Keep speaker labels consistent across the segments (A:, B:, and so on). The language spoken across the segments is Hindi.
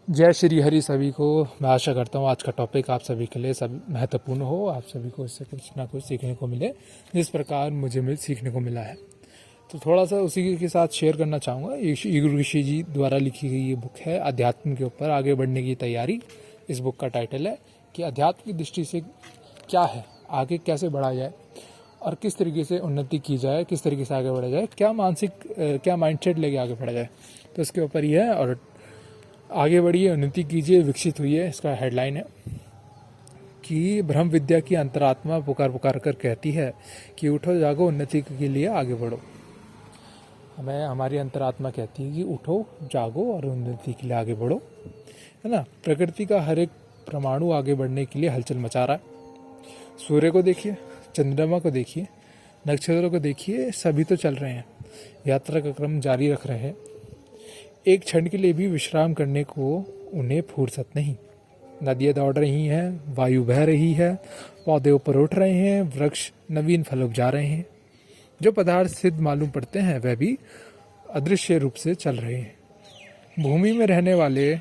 A: जय श्री हरि सभी को। मैं आशा करता हूँ आज का टॉपिक आप सभी के लिए सब महत्वपूर्ण हो, आप सभी को इससे कुछ ना कुछ सीखने को मिले जिस प्रकार मुझे सीखने को मिला है। तो थोड़ा सा उसी के साथ शेयर करना चाहूँगा। ईगुरु ऋषि जी द्वारा लिखी गई ये बुक है, अध्यात्म के ऊपर आगे बढ़ने की तैयारी। इस बुक का टाइटल है कि अध्यात्म की दृष्टि से क्या है, आगे कैसे बढ़ा जाए और किस तरीके से उन्नति की जाए, किस तरीके से आगे बढ़ा जाए, क्या माइंडसेट लेके आगे बढ़ा जाए। तो इसके ऊपर ये है। और आगे बढ़िए, उन्नति कीजिए, विकसित हुई इसका हेडलाइन है कि ब्रह्म विद्या की अंतरात्मा पुकार पुकार कर कहती है कि उठो जागो, उन्नति के लिए आगे बढ़ो। हमारी अंतरात्मा कहती है कि उठो जागो और उन्नति के लिए आगे बढ़ो, है ना। प्रकृति का हर एक परमाणु आगे बढ़ने के लिए हलचल मचा रहा है। सूर्य को देखिए, चंद्रमा को देखिए, नक्षत्रों को देखिए, सभी तो चल रहे हैं, यात्रा का क्रम जारी रख रहे हैं। एक क्षण के लिए भी विश्राम करने को उन्हें फुर्सत नहीं। नदियाँ दौड़ रही हैं, वायु बह रही है, पौधे ऊपर उठ रहे हैं, वृक्ष नवीन फल उपजा रहे हैं। जो पदार्थ सिद्ध मालूम पड़ते हैं वह भी अदृश्य रूप से चल रहे हैं। भूमि में रहने वाले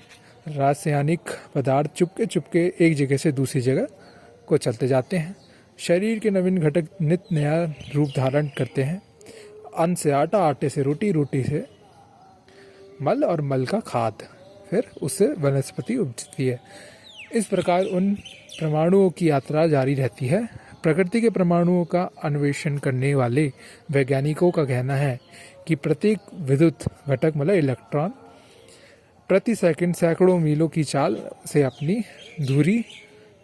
A: रासायनिक पदार्थ चुपके चुपके एक जगह से दूसरी जगह को चलते जाते हैं। शरीर के नवीन घटक नित्य नया रूप धारण करते हैं। अन्न से आटा, आटे से रोटी, रोटी से मल और मल का खाद, फिर उससे वनस्पति उपजती है। इस प्रकार उन परमाणुओं की यात्रा जारी रहती है। प्रकृति के परमाणुओं का अन्वेषण करने वाले वैज्ञानिकों का कहना है कि प्रत्येक विद्युत घटक मतलब इलेक्ट्रॉन प्रति सेकंड सैकड़ों मीलों की चाल से अपनी धुरी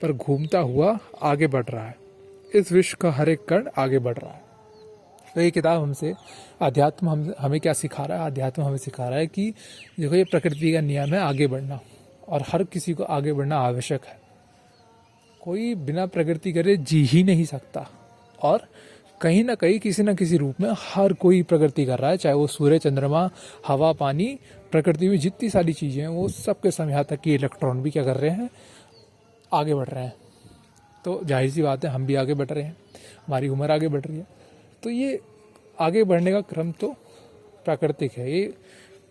A: पर घूमता हुआ आगे बढ़ रहा है। इस विश्व का हर एक कण आगे बढ़ रहा है। तो ये किताब हमसे अध्यात्म हमें क्या सिखा रहा है। अध्यात्म हमें सिखा रहा है कि देखो, ये प्रकृति का नियम है आगे बढ़ना, और हर किसी को आगे बढ़ना आवश्यक है। कोई बिना प्रकृति करे जी ही नहीं सकता, और कहीं ना कहीं किसी न किसी रूप में हर कोई प्रकृति कर रहा है, चाहे वो सूर्य, चंद्रमा, हवा, पानी, प्रकृति में जितनी सारी चीज़ें हैं वो सबके समय, यहाँ तक कि इलेक्ट्रॉन भी क्या कर रहे हैं, आगे बढ़ रहे हैं। तो जाहिर सी बात है हम भी आगे बढ़ रहे हैं, हमारी उम्र आगे बढ़ रही है। तो ये आगे बढ़ने का क्रम तो प्राकृतिक है, ये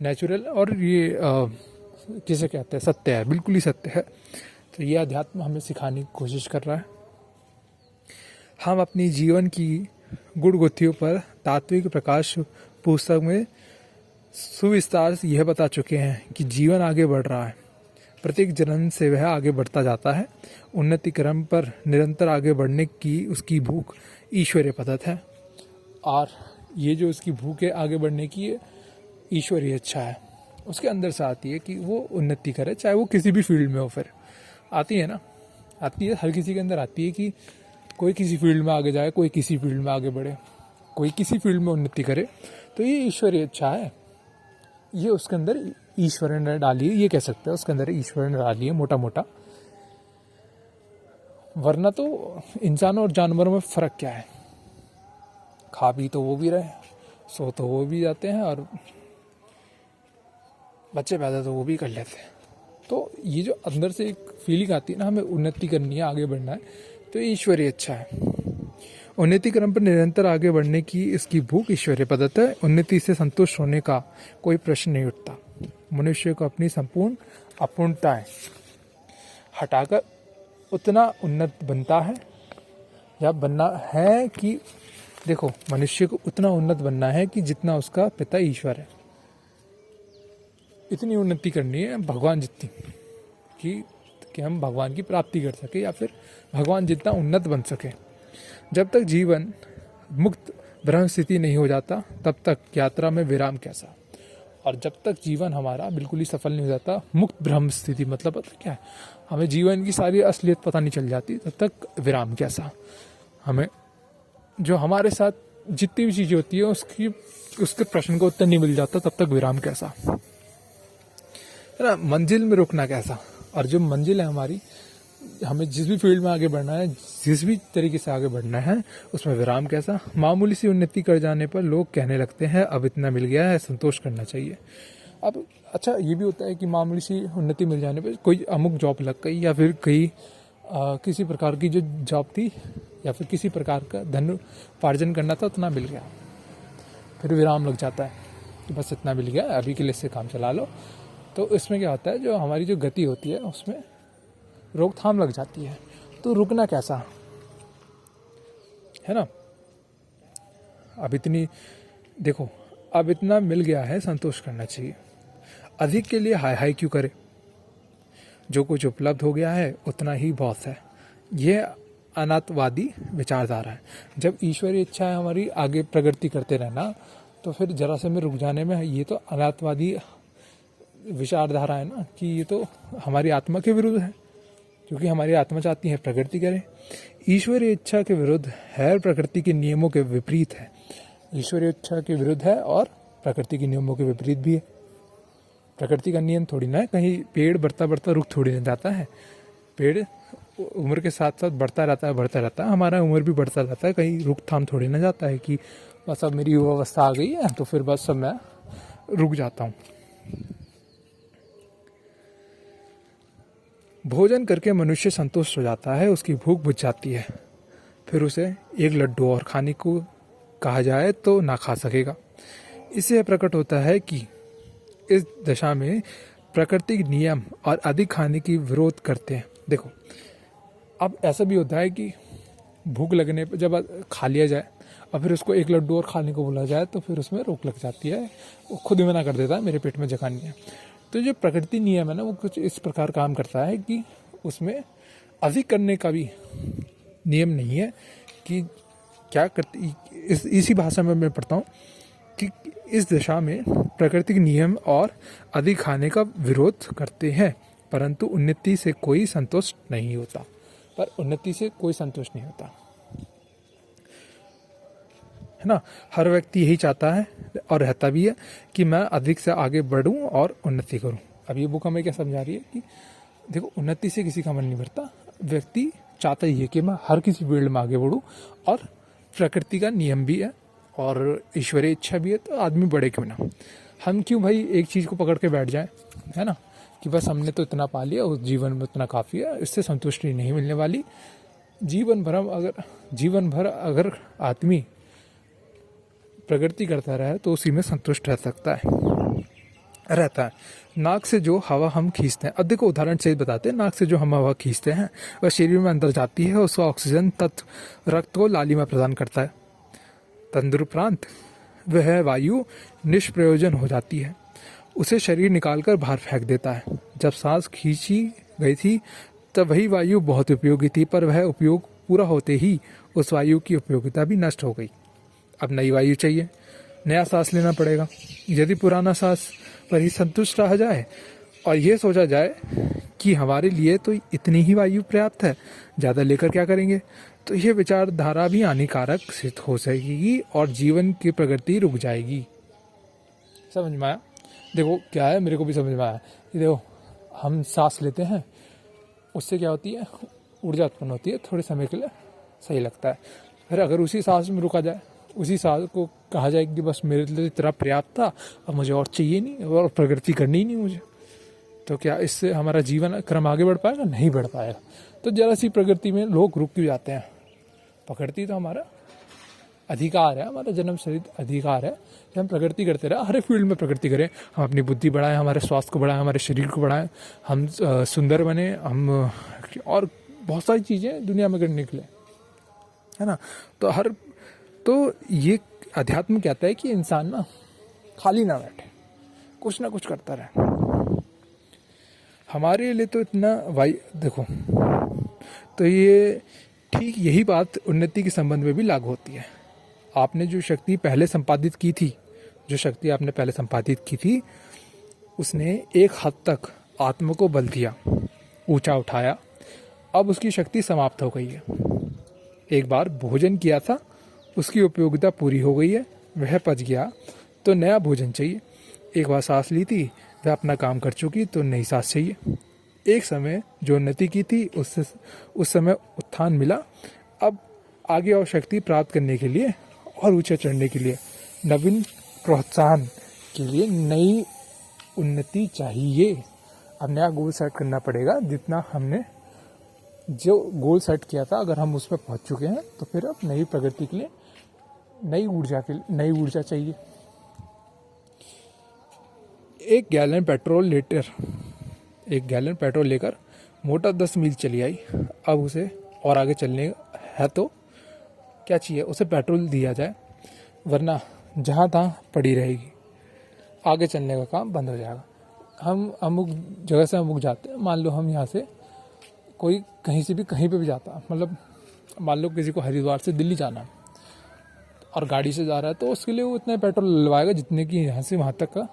A: नेचुरल, और ये किसे कहते हैं, सत्य है, बिल्कुल ही सत्य है। तो ये अध्यात्म हमें सिखाने की कोशिश कर रहा है। हम अपनी जीवन की गुणगुत्थियों पर तात्विक प्रकाश पुस्तक में सुविस्तार से यह बता चुके हैं कि जीवन आगे बढ़ रहा है। प्रत्येक जन्म से वह आगे बढ़ता जाता है। उन्नति क्रम पर निरंतर आगे बढ़ने की उसकी भूख ईश्वरीय पद्धत है, और ये जो उसकी भूख है आगे बढ़ने की, ये ईश्वरीय इच्छा है, उसके अंदर से आती है कि वो उन्नति करे, चाहे वो किसी भी फील्ड में हो। फिर आती है ना, आती है, हर किसी के अंदर आती है कि कोई किसी फील्ड में आगे जाए, कोई किसी फील्ड में आगे बढ़े, कोई किसी फील्ड में उन्नति करे। तो ये ईश्वरीय इच्छा है, ये उसके अंदर ईश्वर ने डाली है, ये कह सकते हैं उसके अंदर ईश्वर ने डाली है मोटा मोटा। वरना तो इंसानों और जानवरों में फ़र्क क्या है, खा पी तो वो भी रहे, सो तो वो भी जाते हैं, और बच्चे पैदा तो वो भी कर लेते हैं। तो ये जो अंदर से एक फीलिंग आती है ना, हमें उन्नति करनी है, आगे बढ़ना है, तो ये ईश्वरीय इच्छा है। उन्नति क्रम पर निरंतर आगे बढ़ने की इसकी भूख ईश्वरीय पद्धत है। उन्नति से संतुष्ट होने का कोई प्रश्न नहीं उठता। मनुष्य को अपनी संपूर्ण अपूर्णताएं हटाकर उतना उन्नत बनता है, या बनना है कि देखो, मनुष्य को उतना उन्नत बनना है कि जितना उसका पिता ईश्वर है। इतनी उन्नति करनी है भगवान जितनी, कि हम भगवान की प्राप्ति कर सके, या फिर भगवान जितना उन्नत बन सके। जब तक जीवन मुक्त ब्रह्म स्थिति नहीं हो जाता तब तक यात्रा में विराम कैसा। और जब तक जीवन हमारा बिल्कुल ही सफल नहीं हो जाता, मुक्त ब्रह्म स्थिति मतलब पता क्या है, हमें जीवन की सारी असलियत पता नहीं चल जाती, तब तक विराम कैसा। हमें जो हमारे साथ जितनी भी चीज़ें होती है उसके प्रश्न को उत्तर नहीं मिल जाता, तब तक विराम कैसा, है ना। मंजिल में रुकना कैसा। और जो मंजिल है हमारी, हमें जिस भी फील्ड में आगे बढ़ना है, जिस भी तरीके से आगे बढ़ना है, उसमें विराम कैसा। मामूली सी उन्नति कर जाने पर लोग कहने लगते हैं अब इतना मिल गया है, संतोष करना चाहिए। अब अच्छा, ये भी होता है कि मामूली सी उन्नति मिल जाने पर कोई अमुक जॉब लग गई, या फिर कहीं किसी प्रकार की जो जॉब थी, या फिर किसी प्रकार का धन उपार्जन करना था, उतना मिल गया, फिर विराम लग जाता है कि बस इतना मिल गया, अभी के लिए इससे काम चला लो। तो इसमें क्या होता है, जो हमारी जो गति होती है उसमें रोकथाम लग जाती है। तो रुकना कैसा है ना। अब इतनी देखो, अब इतना मिल गया है, संतोष करना चाहिए। अधिक के लिए हाय हाय क्यों करे, जो कुछ उपलब्ध हो गया है उतना ही बहुत है। यह अनाथवादी विचारधारा है। जब ईश्वरीय इच्छा है हमारी आगे प्रगति करते रहना, तो फिर जरा से में रुक जाने में, ये तो अनाथवादी विचारधारा है ना, कि ये तो हमारी आत्मा के विरुद्ध है, क्योंकि हमारी आत्मा चाहती है प्रकृति करे। ईश्वरीय इच्छा के विरुद्ध है, प्रकृति के नियमों के विपरीत है। ईश्वरीय इच्छा के विरुद्ध है और प्रकृति के नियमों के विपरीत भी है। प्रकृति का नियम थोड़ी ना है, कहीं पेड़ बढ़ता बढ़ता रुक थोड़ी ना जाता है। पेड़ उम्र के साथ साथ बढ़ता रहता है। हमारा उम्र भी बढ़ता रहता है, कहीं रुक थाम थोड़ी ना जाता है कि बस अब मेरी युवावस्था आ गई है तो फिर बस अब मैं रुक जाता हूँ। भोजन करके मनुष्य संतुष्ट हो जाता है, उसकी भूख बुझ जाती है, फिर उसे एक लड्डू और खाने को कहा जाए तो ना खा सकेगा। इससे प्रकट होता है कि इस दशा में प्राकृतिक नियम और अधिक खाने की विरोध करते हैं। देखो, अब ऐसा भी होता है कि भूख लगने पर जब खा लिया जाए और फिर उसको एक लड्डू और खाने को बोला जाए तो फिर उसमें रोक लग जाती है, वो खुद ही मना कर देता है, मेरे पेट में जगह नहीं है। तो जो प्रकृति नियम है ना, वो कुछ इस प्रकार काम करता है कि उसमें अधिक करने का भी नियम नहीं है। कि क्या करती, इसी भाषा में मैं पढ़ता हूँ कि इस दशा में प्राकृतिक नियम और अधिक खाने का विरोध करते हैं, परंतु उन्नति से कोई संतोष नहीं होता। पर उन्नति से कोई संतोष नहीं होता, है ना। हर व्यक्ति यही चाहता है और रहता भी है कि मैं अधिक से आगे बढ़ूं और उन्नति करूं। अब ये बुक हमें क्या समझा रही है कि देखो, उन्नति से किसी का मन नहीं भरता। व्यक्ति चाहता ही है कि मैं हर किसी फील्ड में आगे बढ़ूं, और प्रकृति का नियम भी है और ईश्वरीय इच्छा भी है, तो आदमी बढ़े क्यों ना। हम क्यों भाई एक चीज़ को पकड़ के बैठ जाए, है ना, कि बस हमने तो इतना पा लिया, उस जीवन में उतना काफ़ी है, इससे संतुष्टि नहीं मिलने वाली। जीवन भर अगर आदमी प्रगति करता रहे तो उसी में संतुष्ट रह सकता रहता है। नाक से जो हवा हम खींचते हैं, अब देखो उदाहरण से बताते हैं, नाक से जो हम हवा खींचते हैं वह शरीर में अंदर जाती है, उसका ऑक्सीजन तत्व रक्त को लालिमा प्रदान करता है। तदुपरांत वह वायु निष्प्रयोजन हो जाती है, उसे शरीर निकालकर बाहर फेंक देता है। जब सांस खींची गई थी तब वही वायु बहुत उपयोगी थी, पर वह उपयोग पूरा होते ही उस वायु की उपयोगिता भी नष्ट हो गई। अब नई वायु चाहिए, नया सांस लेना पड़ेगा। यदि पुराना सांस पर ही संतुष्ट रहा जाए और ये सोचा जाए कि हमारे लिए तो इतनी ही वायु पर्याप्त है, ज़्यादा लेकर क्या करेंगे, तो यह विचारधारा भी हानिकारक सिद्ध हो सकेगी और जीवन की प्रगति रुक जाएगी। समझ में आया? देखो क्या है, मेरे को भी समझ में आया कि देखो, हम सांस लेते हैं, उससे क्या होती है, ऊर्जा उत्पन्न होती है, थोड़े समय के लिए सही लगता है। फिर अगर उसी सांस में रुका जाए, उसी सांस को कहा जाए कि बस मेरे लिए इतना पर्याप्त था, अब मुझे और चाहिए नहीं और प्रगति करनी ही नहीं मुझे, तो क्या इससे हमारा जीवन क्रम आगे बढ़ पाएगा? नहीं बढ़ पाएगा। तो जरा सी प्रगति में लोग रुक क्यों जाते हैं? प्रगति तो हमारा अधिकार है, हमारा जन्म सिद्ध अधिकार है कि हम प्रगति करते रहे, हर एक फील्ड में प्रगति करें। हम अपनी बुद्धि बढ़ाएं, हमारे स्वास्थ्य को बढ़ाएं, हमारे शरीर को बढ़ाएं, हम सुंदर बने, हम और बहुत सारी चीज़ें दुनिया में करने के लिए, है ना। तो ये अध्यात्म कहता है कि इंसान ना खाली ना बैठे, कुछ ना कुछ करता रहे। हमारे लिए तो इतना देखो, तो ये ठीक यही बात उन्नति के संबंध में भी लागू होती है। आपने जो शक्ति पहले संपादित की थी, उसने एक हद तक आत्मा को बल दिया, ऊंचा उठाया, अब उसकी शक्ति समाप्त हो गई है। एक बार भोजन किया था, उसकी उपयोगिता पूरी हो गई है, वह पच गया, तो नया भोजन चाहिए। एक बार सांस ली थी, वह अपना काम कर चुकी, तो नई सांस चाहिए। एक समय जो उन्नति की थी, उस समय उत्थान मिला, अब आगे और शक्ति प्राप्त करने के लिए और ऊंचे चढ़ने के लिए, नवीन प्रोत्साहन के लिए नई उन्नति चाहिए। अब नया गोल सेट करना पड़ेगा। जितना हमने जो गोल सेट किया था, अगर हम उस पर पहुँच चुके हैं तो फिर अब नई प्रगति के लिए नई ऊर्जा चाहिए। एक गैलन पेट्रोल लेकर मोटर 10 मील चली आई। अब उसे और आगे चलने है तो क्या चाहिए, उसे पेट्रोल दिया जाए, वरना जहाँ तहाँ पड़ी रहेगी, आगे चलने का काम बंद हो जाएगा। हम अमुक जगह से अमुक जाते हैं, मान लो हम यहाँ से कोई कहीं से भी कहीं पे भी जाता है, मतलब मान लो किसी को हरिद्वार से दिल्ली जाना है और गाड़ी से जा रहा है, तो उसके लिए वो इतना पेट्रोल डलवाएगा जितने की यहाँ से वहाँ तक का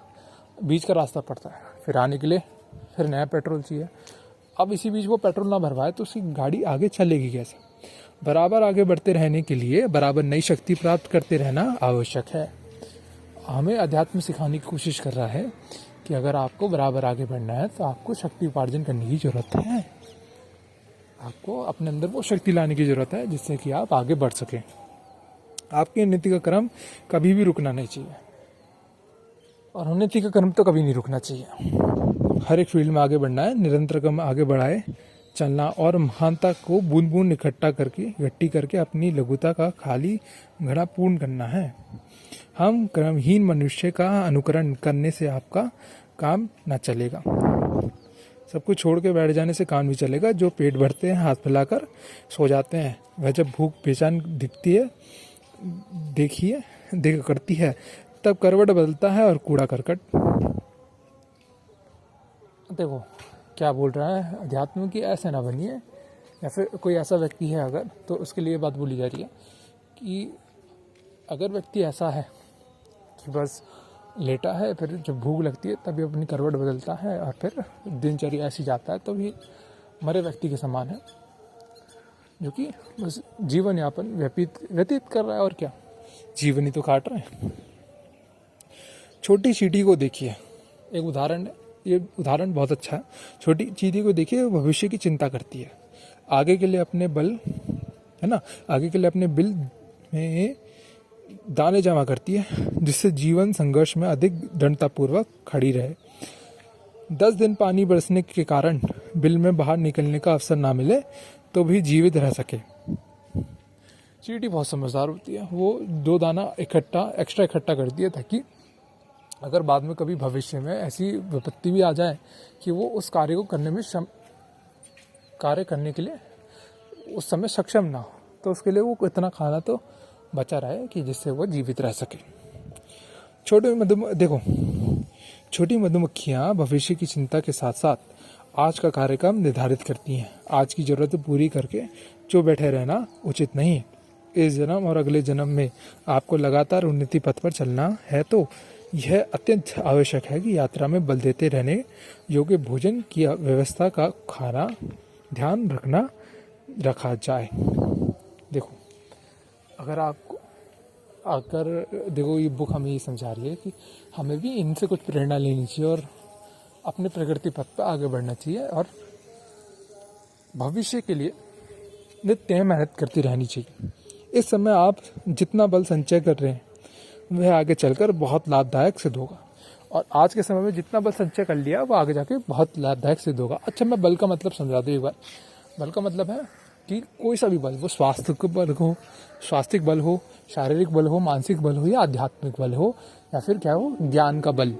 A: बीच का रास्ता पड़ता है। फिर आने के लिए फिर नया पेट्रोल चाहिए। अब इसी बीच वो पेट्रोल ना भरवाए तो उसकी गाड़ी आगे चलेगी कैसे। बराबर आगे बढ़ते रहने के लिए बराबर नई शक्ति प्राप्त करते रहना आवश्यक है। हमें अध्यात्म सिखाने की कोशिश कर रहा है कि अगर आपको बराबर आगे बढ़ना है तो आपको शक्ति उपार्जन करने की ज़रूरत है। आपको अपने अंदर वो शक्ति लाने की ज़रूरत है जिससे कि आप आगे बढ़ सकें। आपके उन्नति का क्रम कभी भी रुकना नहीं चाहिए और उन्नति का क्रम तो कभी नहीं रुकना चाहिए। हर एक फील्ड में आगे बढ़ना है, निरंतर क्रम आगे बढ़ाए चलना और महानता को बूंद बूंद इकट्ठी करके अपनी लघुता का खाली घड़ा पूर्ण करना है। हम क्रमहीन मनुष्य का अनुकरण करने से आपका काम न चलेगा। सब कुछ छोड़ के बैठ जाने से काम भी चलेगा। जो पेट भरते हैं हाथ फैलाकर सो जाते हैं, वह जब भूख बेचैन दिखती है देख करती है तब करवट बदलता है और कूड़ा करकट। देखो क्या बोल रहा है अध्यात्म की, ऐसे ना बनिए। या फिर कोई ऐसा व्यक्ति है अगर, तो उसके लिए बात बोली जा रही है कि अगर व्यक्ति ऐसा है कि बस लेटा है, फिर जब भूख लगती है तभी अपनी करवट बदलता है और फिर दिनचर्या ऐसी जाता है, तो भी मरे व्यक्ति के समान है, जो कि बस जीवन यापन व्यतीत कर रहा है। और क्या, जीवन ही तो काट रहे हैं। छोटी चींटी को देखिए, एक उदाहरण है, ये उदाहरण बहुत अच्छा है। छोटी चींटी को देखिए, भविष्य की चिंता करती है, आगे के लिए अपने बिल में दाने जमा करती है, जिससे जीवन संघर्ष में अधिक दृढ़तापूर्वक खड़ी रहे। 10 दिन पानी बरसने के कारण बिल में बाहर निकलने का अवसर ना मिले तो भी जीवित रह सके। चींटी बहुत समझदार होती है, वो 2 दाना एक्स्ट्रा इकट्ठा करती है ताकि अगर बाद में कभी भविष्य में ऐसी विपत्ति भी आ जाए कि वो उस कार्य करने के लिए उस समय सक्षम ना हो, तो उसके लिए वो इतना खाना तो बचा रहे कि जिससे वो जीवित रह सके। छोटी मधुमक्खियाँ भविष्य की चिंता के साथ साथ आज का कार्यक्रम निर्धारित करती हैं। आज की जरूरत पूरी करके जो बैठे रहना उचित नहीं। इस जन्म और अगले जन्म में आपको लगातार उन्नति पथ पर चलना है तो यह अत्यंत आवश्यक है कि यात्रा में बल देते रहने योग्य भोजन की व्यवस्था का खाना ध्यान रखा जाए। देखो देखो ये बुक हमें ये समझा रही है कि हमें भी इनसे कुछ प्रेरणा लेनी चाहिए और अपने प्रगति पथ पर आगे बढ़ना चाहिए और भविष्य के लिए नित्य मेहनत करती रहनी चाहिए। इस समय आप जितना बल संचय कर रहे हैं वह आगे चलकर बहुत लाभदायक सिद्ध होगा, और आज के समय में जितना बल संचय कर लिया वो आगे जाके बहुत लाभदायक सिद्ध होगा। अच्छा, मैं बल का मतलब समझा दूँ एक बार। बल का मतलब है कि कोई सा भी बल, वो स्वास्थ्यिक बल हो, शारीरिक बल हो, मानसिक बल हो या आध्यात्मिक बल हो या फिर क्या हो, ज्ञान का बल।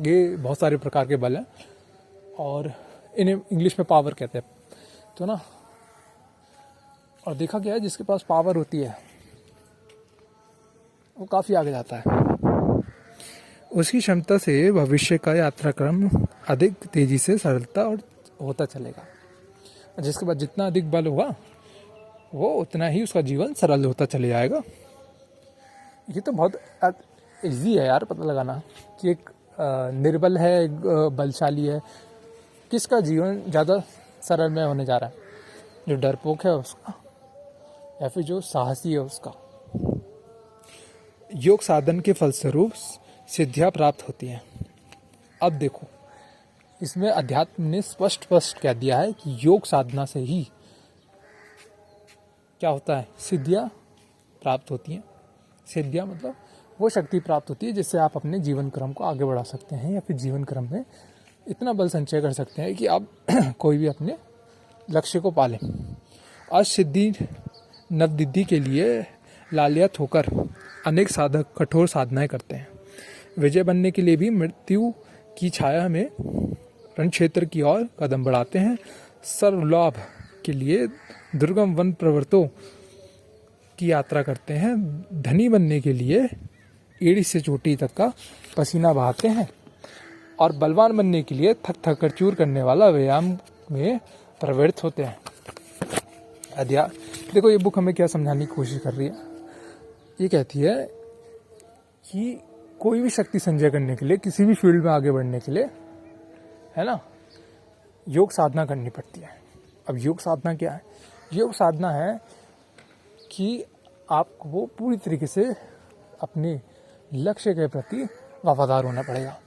A: ये बहुत सारे प्रकार के बल हैं और इन्हें इंग्लिश में पावर कहते हैं, तो ना। और देखा गया है जिसके पास पावर होती है वो काफ़ी आगे जाता है। उसकी क्षमता से भविष्य का यात्राक्रम अधिक तेजी से सरलता और होता चलेगा। जिसके बाद जितना अधिक बल होगा वो उतना ही उसका जीवन सरल होता चले जाएगा। ये तो बहुत इजी है यार पता लगाना कि एक निर्बल है, एक बलशाली है, किसका जीवन ज़्यादा सरल में होने जा रहा है, जो डरपोक है उसका या फिर जो साहसी है उसका। योग साधन के फलस्वरूप सिद्धियां प्राप्त होती हैं। अब देखो इसमें अध्यात्म ने स्पष्ट कह दिया है कि योग साधना से ही क्या होता है, सिद्धियां प्राप्त होती हैं। सिद्धियां मतलब वो शक्ति प्राप्त होती है जिससे आप अपने जीवन क्रम को आगे बढ़ा सकते हैं या फिर जीवन क्रम में इतना बल संचय कर सकते हैं कि आप कोई भी अपने लक्ष्य को पालें। आज सिद्धि नवदिद्धि के लिए लालियत होकर अनेक साधक कठोर साधनाएं करते हैं। विजय बनने के लिए भी मृत्यु की छाया में रण क्षेत्र की ओर कदम बढ़ाते हैं। सर्वलाभ के लिए दुर्गम वन पर्वतों की यात्रा करते हैं। धनी बनने के लिए एड़ी से चोटी तक का पसीना बहाते हैं और बलवान बनने के लिए थक थक कर चूर करने वाला व्यायाम में प्रवृत्त होते हैं। देखो ये बुक हमें क्या समझाने की कोशिश कर रही है। ये कहती है कि कोई भी शक्ति संचय करने के लिए, किसी भी फील्ड में आगे बढ़ने के लिए, है ना, योग साधना करनी पड़ती है। अब योग साधना क्या है? योग साधना है कि आपको पूरी तरीके से अपने लक्ष्य के प्रति वफादार होना पड़ेगा।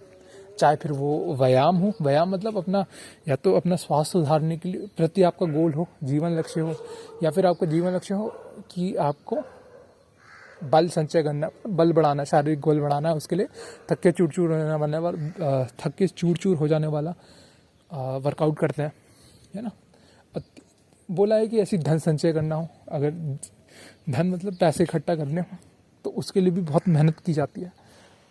A: चाहे फिर वो व्यायाम हो, व्यायाम मतलब अपना, या तो अपना स्वास्थ्य सुधारने के लिए प्रति आपका गोल हो, जीवन लक्ष्य हो, या फिर आपका जीवन लक्ष्य हो कि आपको बल संचय करना, बल बढ़ाना, शारीरिक गोल बढ़ाना है। उसके लिए थक के चूर चूर हो जाने वाला वर्कआउट करते हैं, है ना। बोला है कि ऐसी धन संचय करना हो, अगर धन मतलब पैसे इकट्ठा करने हो, तो उसके लिए भी बहुत मेहनत की जाती है।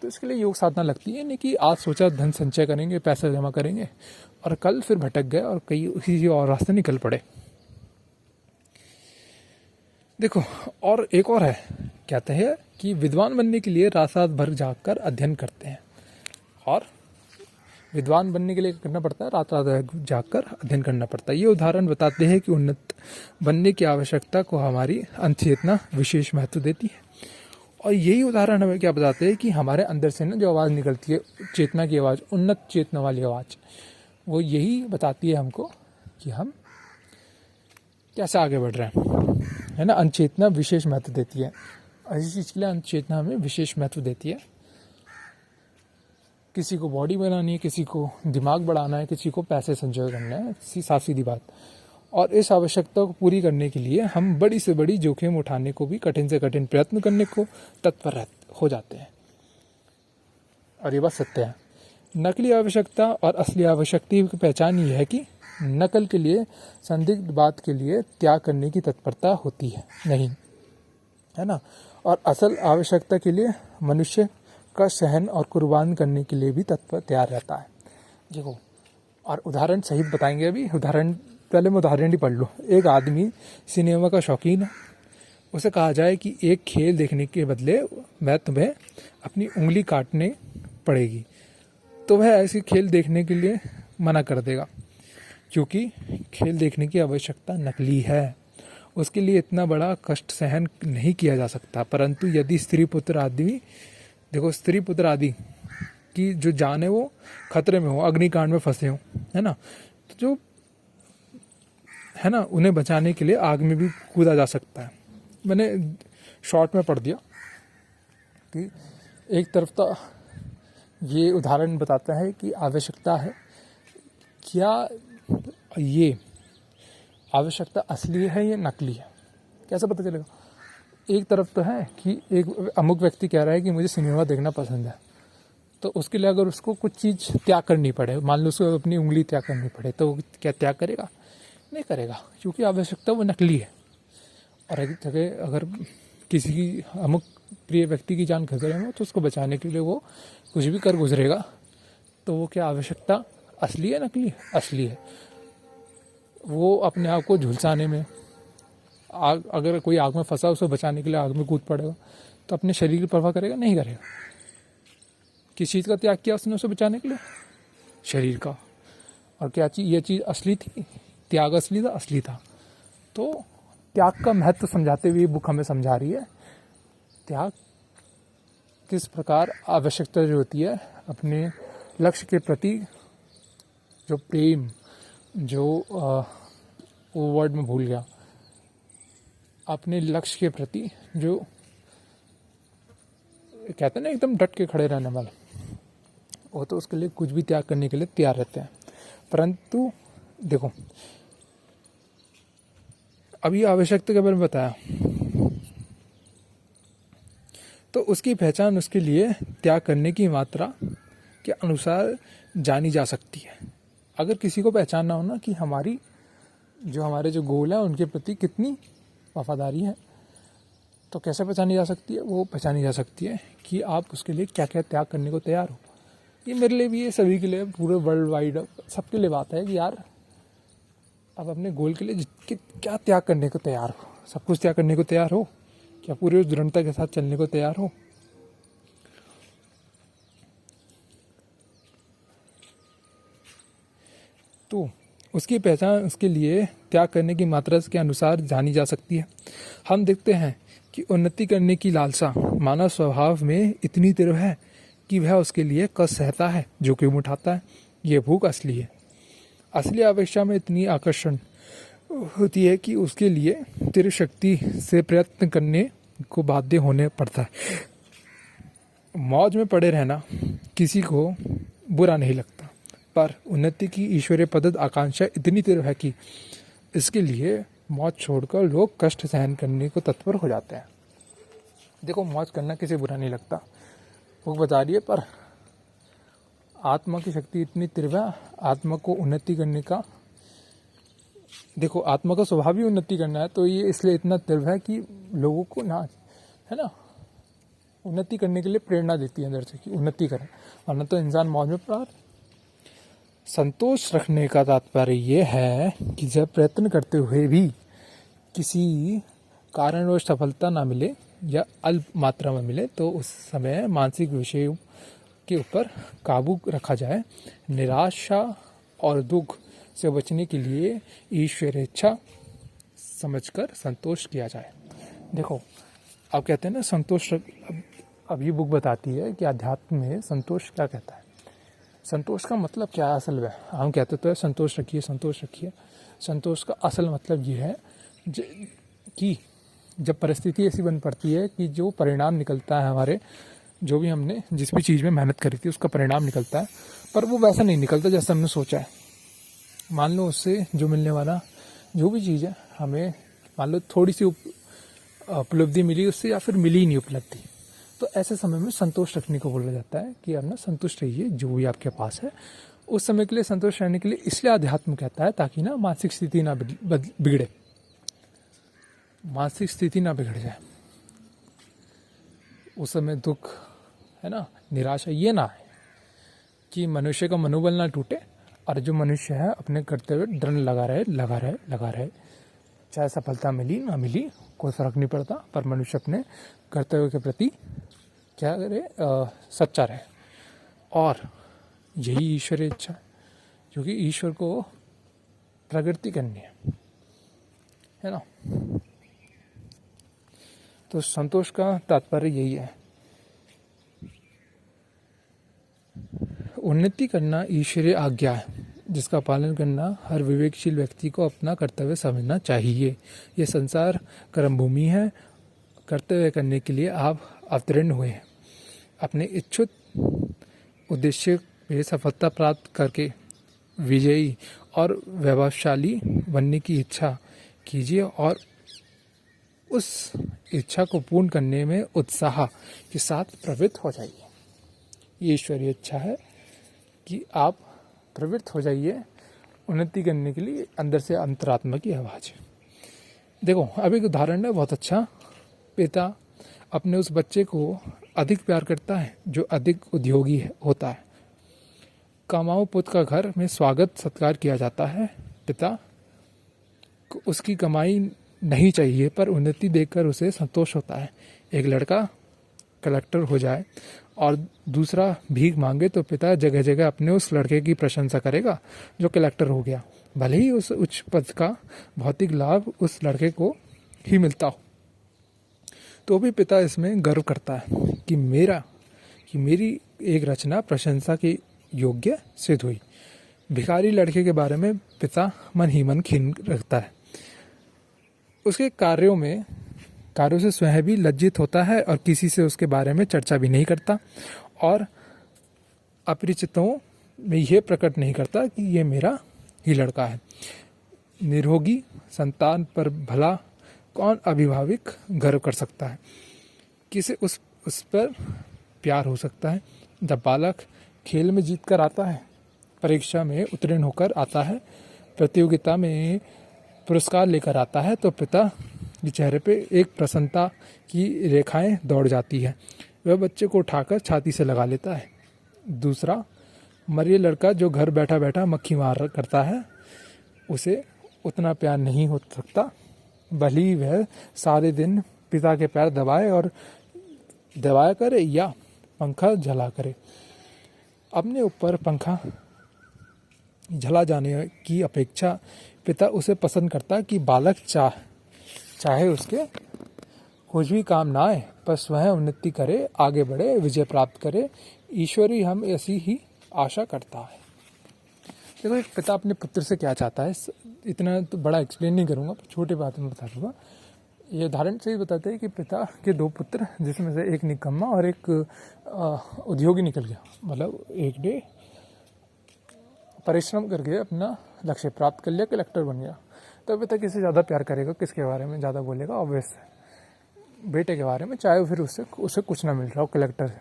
A: तो इसके लिए योग साधना लगती है। नहीं कि आज सोचा धन संचय करेंगे, पैसा जमा करेंगे, और कल फिर भटक गए और कहीं किसी और रास्ते निकल पड़े। देखो, और एक और है, कहते हैं कि विद्वान बनने के लिए रात रात भर जागकर अध्ययन करते हैं। और विद्वान बनने के लिए करना पड़ता है, रात रात जागकर अध्ययन करना पड़ता है। ये उदाहरण बताते हैं कि उन्नत बनने की आवश्यकता को हमारी अंतचेतना विशेष महत्व देती है। और यही उदाहरण हमें क्या बताते हैं कि हमारे अंदर से ना जो आवाज़ निकलती है, चेतना की आवाज़, उन्नत चेतना वाली आवाज़, वो यही बताती है हमको कि हम कैसे आगे बढ़ रहे हैं, है ना। अंतचेतना विशेष महत्व देती है। ऐसी चीज़ के लिए अंतचेतना हमें विशेष महत्व देती है। किसी को बॉडी बनानी है, किसी को दिमाग बढ़ाना है, किसी को पैसे संचय करना है, साफ सीधी बात। और इस आवश्यकता को पूरी करने के लिए हम बड़ी से बड़ी जोखिम उठाने को भी, कठिन से कठिन प्रयत्न करने को तत्पर हो जाते हैं। और ये बात सत्य है। नकली आवश्यकता और असली आवश्यकता की पहचान ये है कि नकल के लिए, संदिग्ध बात के लिए त्याग करने की तत्परता होती है नहीं, है ना। और असल आवश्यकता के लिए मनुष्य का सहन और कुर्बान करने के लिए भी तैयार रहता है। देखो, और उदाहरण सहित बताएंगे अभी। पहले मैं उदाहरण ही पढ़ लूँ। एक आदमी सिनेमा का शौकीन है। उसे कहा जाए कि एक खेल देखने के बदले मैं तुम्हें अपनी उंगली काटने पड़ेगी, तो वह ऐसी खेल देखने के लिए मना कर देगा, क्योंकि खेल देखने की आवश्यकता नकली है। उसके लिए इतना बड़ा कष्ट सहन नहीं किया जा सकता। परंतु यदि स्त्री पुत्र आदि की जो जान है वो खतरे में हो, अग्निकांड में फंसे हो, है ना, तो जो है ना, उन्हें बचाने के लिए आग में भी कूदा जा सकता है। मैंने शॉर्ट में पढ़ दिया कि एक तरफ तो ये उदाहरण बताता है कि आवश्यकता है, क्या ये आवश्यकता असली है या नकली है, कैसे पता चलेगा। एक तरफ तो है कि एक अमुक व्यक्ति कह रहा है कि मुझे सिनेमा देखना पसंद है, तो उसके लिए अगर उसको कुछ चीज़ त्याग करनी पड़े, मान लो उसको अपनी उंगली त्याग करनी पड़े, तो क्या त्याग करेगा? नहीं करेगा, क्योंकि आवश्यकता वो नकली है। और एक जगह अगर किसी की अमुक प्रिय व्यक्ति की जान खतरे में हो, तो उसको बचाने के लिए वो कुछ भी कर गुजरेगा। तो वो क्या आवश्यकता असली है नकली? असली है। वो अपने आप को झुलसाने में, आग, अगर कोई आग में फंसा उसे बचाने के लिए आग में कूद पड़ेगा, तो अपने शरीर की परवाह करेगा? नहीं करेगा। किस चीज़ का त्याग किया उसने उसे बचाने के लिए? शरीर का। और क्या चीज़, ये चीज़ असली थी? त्याग असली था? असली था। तो त्याग का महत्व समझाते हुए बुक हमें समझा रही है त्याग किस प्रकार आवश्यकता जो होती है अपने लक्ष्य के प्रति, जो प्रेम, जो वो वर्ड में भूल गया, अपने लक्ष्य के प्रति जो कहते हैं ना एकदम डट के खड़े रहने वाला, वो तो उसके लिए कुछ भी त्याग करने के लिए तैयार रहते हैं। परंतु देखो, अभी आवश्यकता के बारे में बताया, तो उसकी पहचान उसके लिए त्याग करने की मात्रा के अनुसार जानी जा सकती है। अगर किसी को पहचानना हो ना कि हमारे जो गोल है उनके प्रति कितनी वफादारी है, तो कैसे पहचानी जा सकती है? वो पहचानी जा सकती है कि आप उसके लिए क्या क्या त्याग करने को तैयार हो। ये मेरे लिए भी, ये सभी के लिए, पूरे वर्ल्ड वाइड सबके लिए बात है कि यार आप अपने गोल के लिए क्या त्याग करने को तैयार हो। सब कुछ त्याग करने को तैयार हो? क्या पूरे उस दृढ़ता के साथ चलने को तैयार हो? तो उसकी पहचान उसके लिए त्याग करने की मात्रा के अनुसार जानी जा सकती है। हम देखते हैं कि उन्नति करने की लालसा मानव स्वभाव में इतनी तीव्र है कि वह उसके लिए कष्ट सहता है, जोखिम उठाता है। ये भूख असली है। असली अपेक्षा में इतनी आकर्षण होती है कि उसके लिए तीव्र शक्ति से प्रयत्न करने को बाध्य होने पड़ता है। मौज में पड़े रहना किसी को बुरा नहीं लगता, पर उन्नति की ईश्वरीय पदत आकांक्षा इतनी तीव्र है कि इसके लिए मौज छोड़कर लोग कष्ट सहन करने को तत्पर हो जाते हैं। देखो, मौज करना किसी बुरा नहीं लगता, वो बता रही है, पर आत्मा की शक्ति इतनी तीव्र है, आत्मा को उन्नति करने का, देखो आत्मा का स्वभाव ही उन्नति करना है, तो ये इसलिए इतना तीव्र है कि लोगों को ना, है ना, उन्नति करने के लिए प्रेरणा देती है अंदर से कि उन्नति करें, वरना तो इंसान मौज में पड़ा। संतोष रखने का तात्पर्य ये है कि जब प्रयत्न करते हुए भी किसी कारणवश सफलता ना मिले या अल्प मात्रा में मिले, तो उस समय मानसिक विषयों के ऊपर काबू रखा जाए। निराशा और दुख से बचने के लिए ईश्वर इच्छा समझकर संतोष किया जाए। देखो, अब कहते हैं ना संतोष, अब ये बुक बताती है कि अध्यात्म में संतोष क्या कहता है। संतोष का मतलब क्या है असल में? हम कहते तो है संतोष रखिए, संतोष रखिए। संतोष का असल मतलब ये है कि जब परिस्थिति ऐसी बन पड़ती है कि जो परिणाम निकलता है हमारे, जो भी हमने जिस भी चीज़ में मेहनत करी थी उसका परिणाम निकलता है, पर वो वैसा नहीं निकलता जैसा हमने सोचा है। मान लो उससे जो मिलने वाला जो भी चीज़ है, हमें मान लो थोड़ी सी उपलब्धि मिली उससे, या फिर मिली ही नहीं उपलब्धि, तो ऐसे समय में संतोष रखने को बोला जाता है कि अपना संतुष्ट रहिए जो भी आपके पास है उस समय के लिए। संतोष रहने के लिए इसलिए अध्यात्म कहता है ताकि ना मानसिक स्थिति ना बिगड़े, मानसिक स्थिति ना बिगड़ जाए, उस समय दुख, है ना, निराशा ये ना आए, कि मनुष्य का मनोबल ना टूटे, और जो मनुष्य है अपने करते हुए दृढ़ लगा रहे, चाहे सफलता मिली ना मिली कोई फर्क नहीं पड़ता, पर मनुष्य अपने कर्तव्य के प्रति क्या करे, सच्चा रहे। और यही ईश्वर इच्छा है, क्योंकि ईश्वर को प्रगति करनी है ना। तो संतोष का तात्पर्य यही है। उन्नति करना ईश्वरीय आज्ञा है जिसका पालन करना हर विवेकशील व्यक्ति को अपना कर्तव्य समझना चाहिए। यह संसार कर्मभूमि है। कर्तव्य करने के लिए आप अवतीर्ण हुए हैं। अपने इच्छुक उद्देश्य में सफलता प्राप्त करके विजयी और वैभवशाली बनने की इच्छा कीजिए, और उस इच्छा को पूर्ण करने में उत्साह के साथ प्रवृत्त हो जाइए। ये ईश्वरीय इच्छा है कि आप प्रवृत्त हो जाइए उन्नति करने के लिए। अंदर से अंतरात्मा की आवाज़ है। देखो, अब एक उदाहरण है बहुत अच्छा। पिता अपने उस बच्चे को अधिक प्यार करता है जो अधिक उद्योगी होता है। कमाऊ पुत्र का घर में स्वागत सत्कार किया जाता है। पिता को उसकी कमाई नहीं चाहिए, पर उन्नति देखकर उसे संतोष होता है। एक लड़का कलेक्टर हो जाए और दूसरा भीख मांगे तो पिता जगह जगह अपने उस लड़के की प्रशंसा करेगा जो कलेक्टर हो गया, भले ही उस उच्च पद का भौतिक लाभ उस लड़के को ही मिलता हो, तो भी पिता इसमें गर्व करता है कि मेरी एक रचना प्रशंसा के योग्य सिद्ध हुई। भिखारी लड़के के बारे में पिता मन ही मन खीन रखता है। उसके कार्यों से स्वयं भी लज्जित होता है और किसी से उसके बारे में चर्चा भी नहीं करता, और अपरिचितों में यह प्रकट नहीं करता कि ये मेरा ही लड़का है। निरोगी संतान पर भला कौन अभिभावक गर्व कर सकता है? किसे उस पर प्यार हो सकता है? जब बालक खेल में जीत कर आता है, परीक्षा में उत्तीर्ण होकर आता है, प्रतियोगिता में पुरस्कार लेकर आता है, तो पिता कि चेहरे पे एक प्रसन्नता की रेखाएं दौड़ जाती है। वह बच्चे को उठाकर छाती से लगा लेता है। दूसरा, मरिए लड़का जो घर बैठा बैठा मक्खी मार करता है, उसे उतना प्यार नहीं हो सकता भले ही वह सारे दिन पिता के पैर दबाया करे या पंखा झला करे। अपने ऊपर पंखा झला जाने की अपेक्षा पिता उसे पसंद करता कि बालक चाहे उसके कुछ भी काम ना आए, बस वह उन्नति करे, आगे बढ़े, विजय प्राप्त करे। ईश्वरी हम ऐसी ही आशा करता है। देखो एक पिता अपने पुत्र से क्या चाहता है, इतना तो बड़ा एक्सप्लेन नहीं करूँगा, छोटे बात में बता दूंगा। ये उदाहरण से ही बताते हैं कि पिता के दो पुत्र, जिसमें से एक निकम्मा और एक उद्योगी निकल गया। मतलब एक डे परिश्रम करके अपना लक्ष्य प्राप्त कर लिया, कलेक्टर बन गया। तो पिता किससे ज़्यादा प्यार करेगा, किसके बारे में ज़्यादा बोलेगा? ऑब्वियस बेटे के बारे में, चाहे फिर उससे कुछ ना मिल रहा हो कलेक्टर से।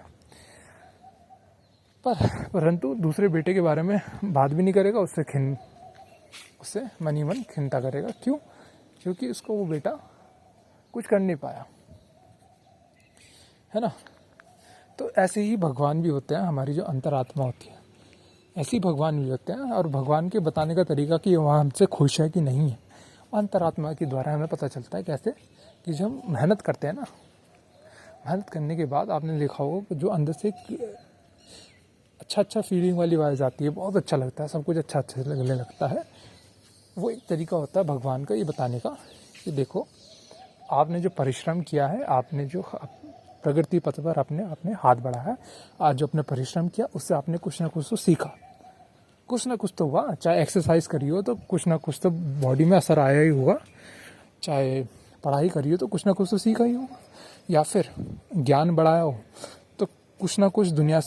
A: परंतु दूसरे बेटे के बारे में बात भी नहीं करेगा, उससे मन ही मन खिंता करेगा। क्यों? क्योंकि उसको वो बेटा कुछ कर नहीं पाया, है ना। तो ऐसे ही भगवान भी होते हैं, हमारी जो अंतरात्मा होती है, ऐसे ही भगवान भी होते हैं। और भगवान के बताने का तरीका कि वहाँ हमसे खुश है कि नहीं है, अंतरात्मा के द्वारा हमें पता चलता है। कैसे? कि जब हम मेहनत करते हैं ना, मेहनत करने के बाद आपने देखा होगा कि जो अंदर से अच्छा फीलिंग वाली आवाज़ आती है, बहुत अच्छा लगता है, सब कुछ अच्छा लगने लगता है। वो एक तरीका होता है भगवान का ये बताने का कि देखो, आपने जो परिश्रम किया है, आपने जो प्रगति पथ पर अपने हाथ बढ़ाया, आज जो अपने परिश्रम किया उससे आपने कुछ ना कुछ तो सीखा, कुछ ना कुछ तो हुआ। चाहे एक्सरसाइज करी हो तो कुछ ना कुछ तो बॉडी में असर आया ही होगा, चाहे पढ़ाई करी हो तो कुछ ना कुछ तो सीखा ही होगा, या फिर ज्ञान बढ़ाया हो तो कुछ ना कुछ दुनिया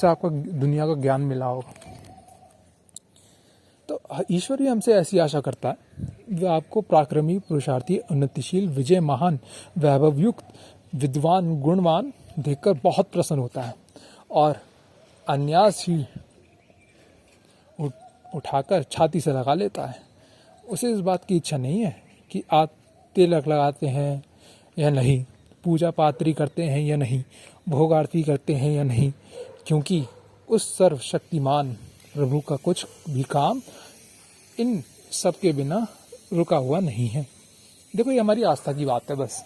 A: का ज्ञान मिला होगा। तो ईश्वर भी हमसे ऐसी आशा करता है, वह आपको पराक्रमी, पुरुषार्थी, उन्नतिशील, विजय, महान, वैभवयुक्त, विद्वान, गुणवान देखकर बहुत प्रसन्न होता है और अन्यास ही उठाकर छाती से लगा लेता है। उसे इस बात की इच्छा नहीं है कि आप तिलक लगाते हैं या नहीं, पूजा पात्री करते हैं या नहीं, भोग आरती करते हैं या नहीं, क्योंकि उस सर्वशक्तिमान प्रभु का कुछ भी काम इन सब के बिना रुका हुआ नहीं है। देखो, ये हमारी आस्था की बात है, बस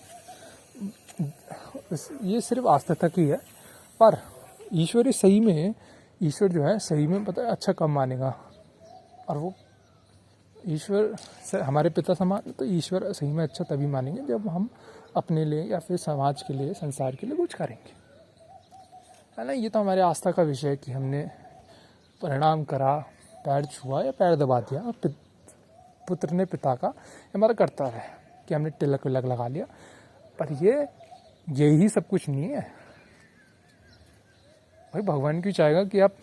A: ये सिर्फ आस्था तक ही है। पर ईश्वर जो है सही में पता है अच्छा कम मानेगा, और वो ईश्वर से हमारे पिता समान, तो ईश्वर सही में अच्छा तभी मानेंगे जब हम अपने लिए या फिर समाज के लिए, संसार के लिए कुछ करेंगे, है ना। ये तो हमारे आस्था का विषय है कि हमने परिणाम करा, पैर छुआ या पैर दबा दिया, पुत्र ने पिता का, हमारा कर्तव्य है कि हमने तिलक विलक लगा लिया। पर यही सब कुछ नहीं है भाई। भगवान क्यों चाहेगा कि आप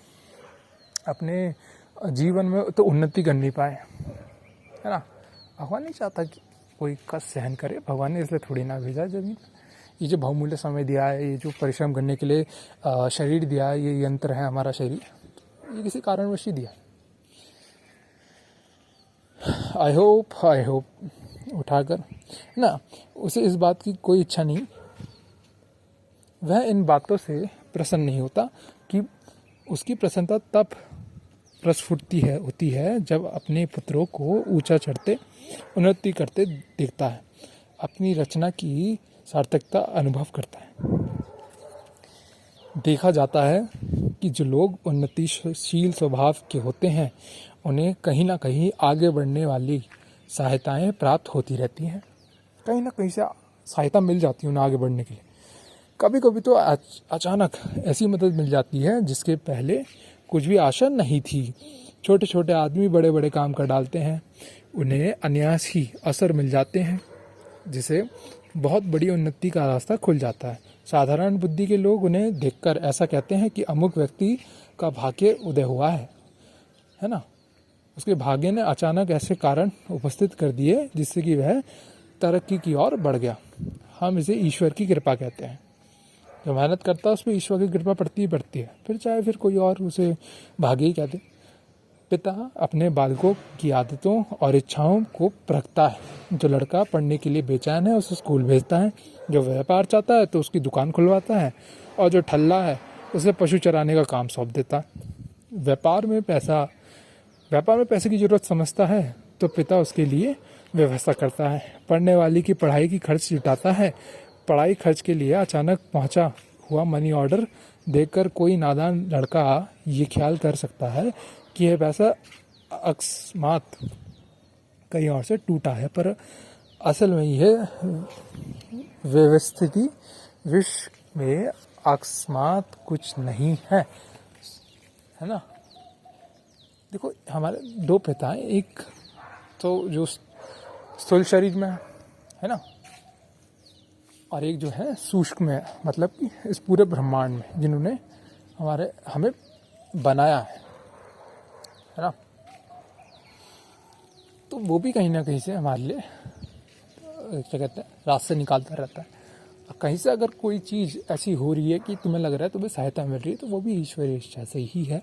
A: अपने जीवन में तो उन्नति कर नहीं पाए, है ना। भगवान नहीं चाहता कि कोई कष्ट सहन करे। भगवान ने इसलिए थोड़ी ना भेजा जमीन, ये जो बहुमूल्य समय दिया है, ये जो परिश्रम करने के लिए शरीर दिया है, ये यंत्र है हमारा शरीर, ये किसी कारणवश ही दिया। आई होप उठाकर ना, उसे इस बात की कोई इच्छा नहीं, वह इन बातों से प्रसन्न नहीं होता कि उसकी प्रसन्नता तब प्रस्फुटती होती है जब अपने पुत्रों को ऊंचा चढ़ते, उन्नति करते देखता है, अपनी रचना की सार्थकता अनुभव करता है। देखा जाता है कि जो लोग उन्नतिशील स्वभाव के होते हैं, उन्हें कहीं ना कहीं आगे बढ़ने वाली सहायताएं प्राप्त होती रहती हैं, कहीं ना कहीं से सहायता मिल जाती है उन्हें आगे बढ़ने के लिए। कभी कभी तो अचानक ऐसी मदद मिल जाती है जिसके पहले कुछ भी आशा नहीं थी। छोटे छोटे आदमी बड़े बड़े काम कर डालते हैं, उन्हें अनायास ही असर मिल जाते हैं, जिसे बहुत बड़ी उन्नति का रास्ता खुल जाता है। साधारण बुद्धि के लोग उन्हें देखकर ऐसा कहते हैं कि अमुक व्यक्ति का भाग्य उदय हुआ है ना। उसके भाग्य ने अचानक ऐसे कारण उपस्थित कर दिए जिससे कि वह तरक्की की ओर बढ़ गया। हम इसे ईश्वर की कृपा कहते हैं। जो मेहनत करता है उस पर ईश्वर की कृपा पड़ती है। फिर चाहे फिर कोई और उसे भाग्य ही कहते। पिता अपने बालकों की आदतों और इच्छाओं को परखता है जो लड़का पढ़ने के लिए बेचैन है उसे स्कूल भेजता है, जो व्यापार चाहता है तो उसकी दुकान खुलवाता है, और जो ठल्ला है उसे पशु चराने का काम सौंप देता है। व्यापार में पैसे की ज़रूरत समझता है तो पिता उसके लिए व्यवस्था करता है। पढ़ने वाली की पढ़ाई की खर्च जुटाता है। पढ़ाई खर्च के लिए अचानक पहुंचा हुआ मनी ऑर्डर देखकर कोई नादान लड़का ये ख्याल कर सकता है कि यह पैसा अकस्मात कहीं और से टूटा है, पर असल में यह व्यवस्थिति विश्व में अकस्मात कुछ नहीं है ना। देखो, हमारे दो पिता हैं, एक तो जो स्थूल शरीर में है ना, और एक जो है सूक्ष्म में, मतलब कि इस पूरे ब्रह्मांड में, जिन्होंने हमें बनाया है ना। तो वो भी कहीं ना कहीं से हमारे लिए क्या कहते हैं, रास्ते निकालता रहता है। और कहीं से अगर कोई चीज़ ऐसी हो रही है कि तुम्हें लग रहा है तुम्हें सहायता मिल रही है, तो वो भी ईश्वरीय इच्छा से ही है।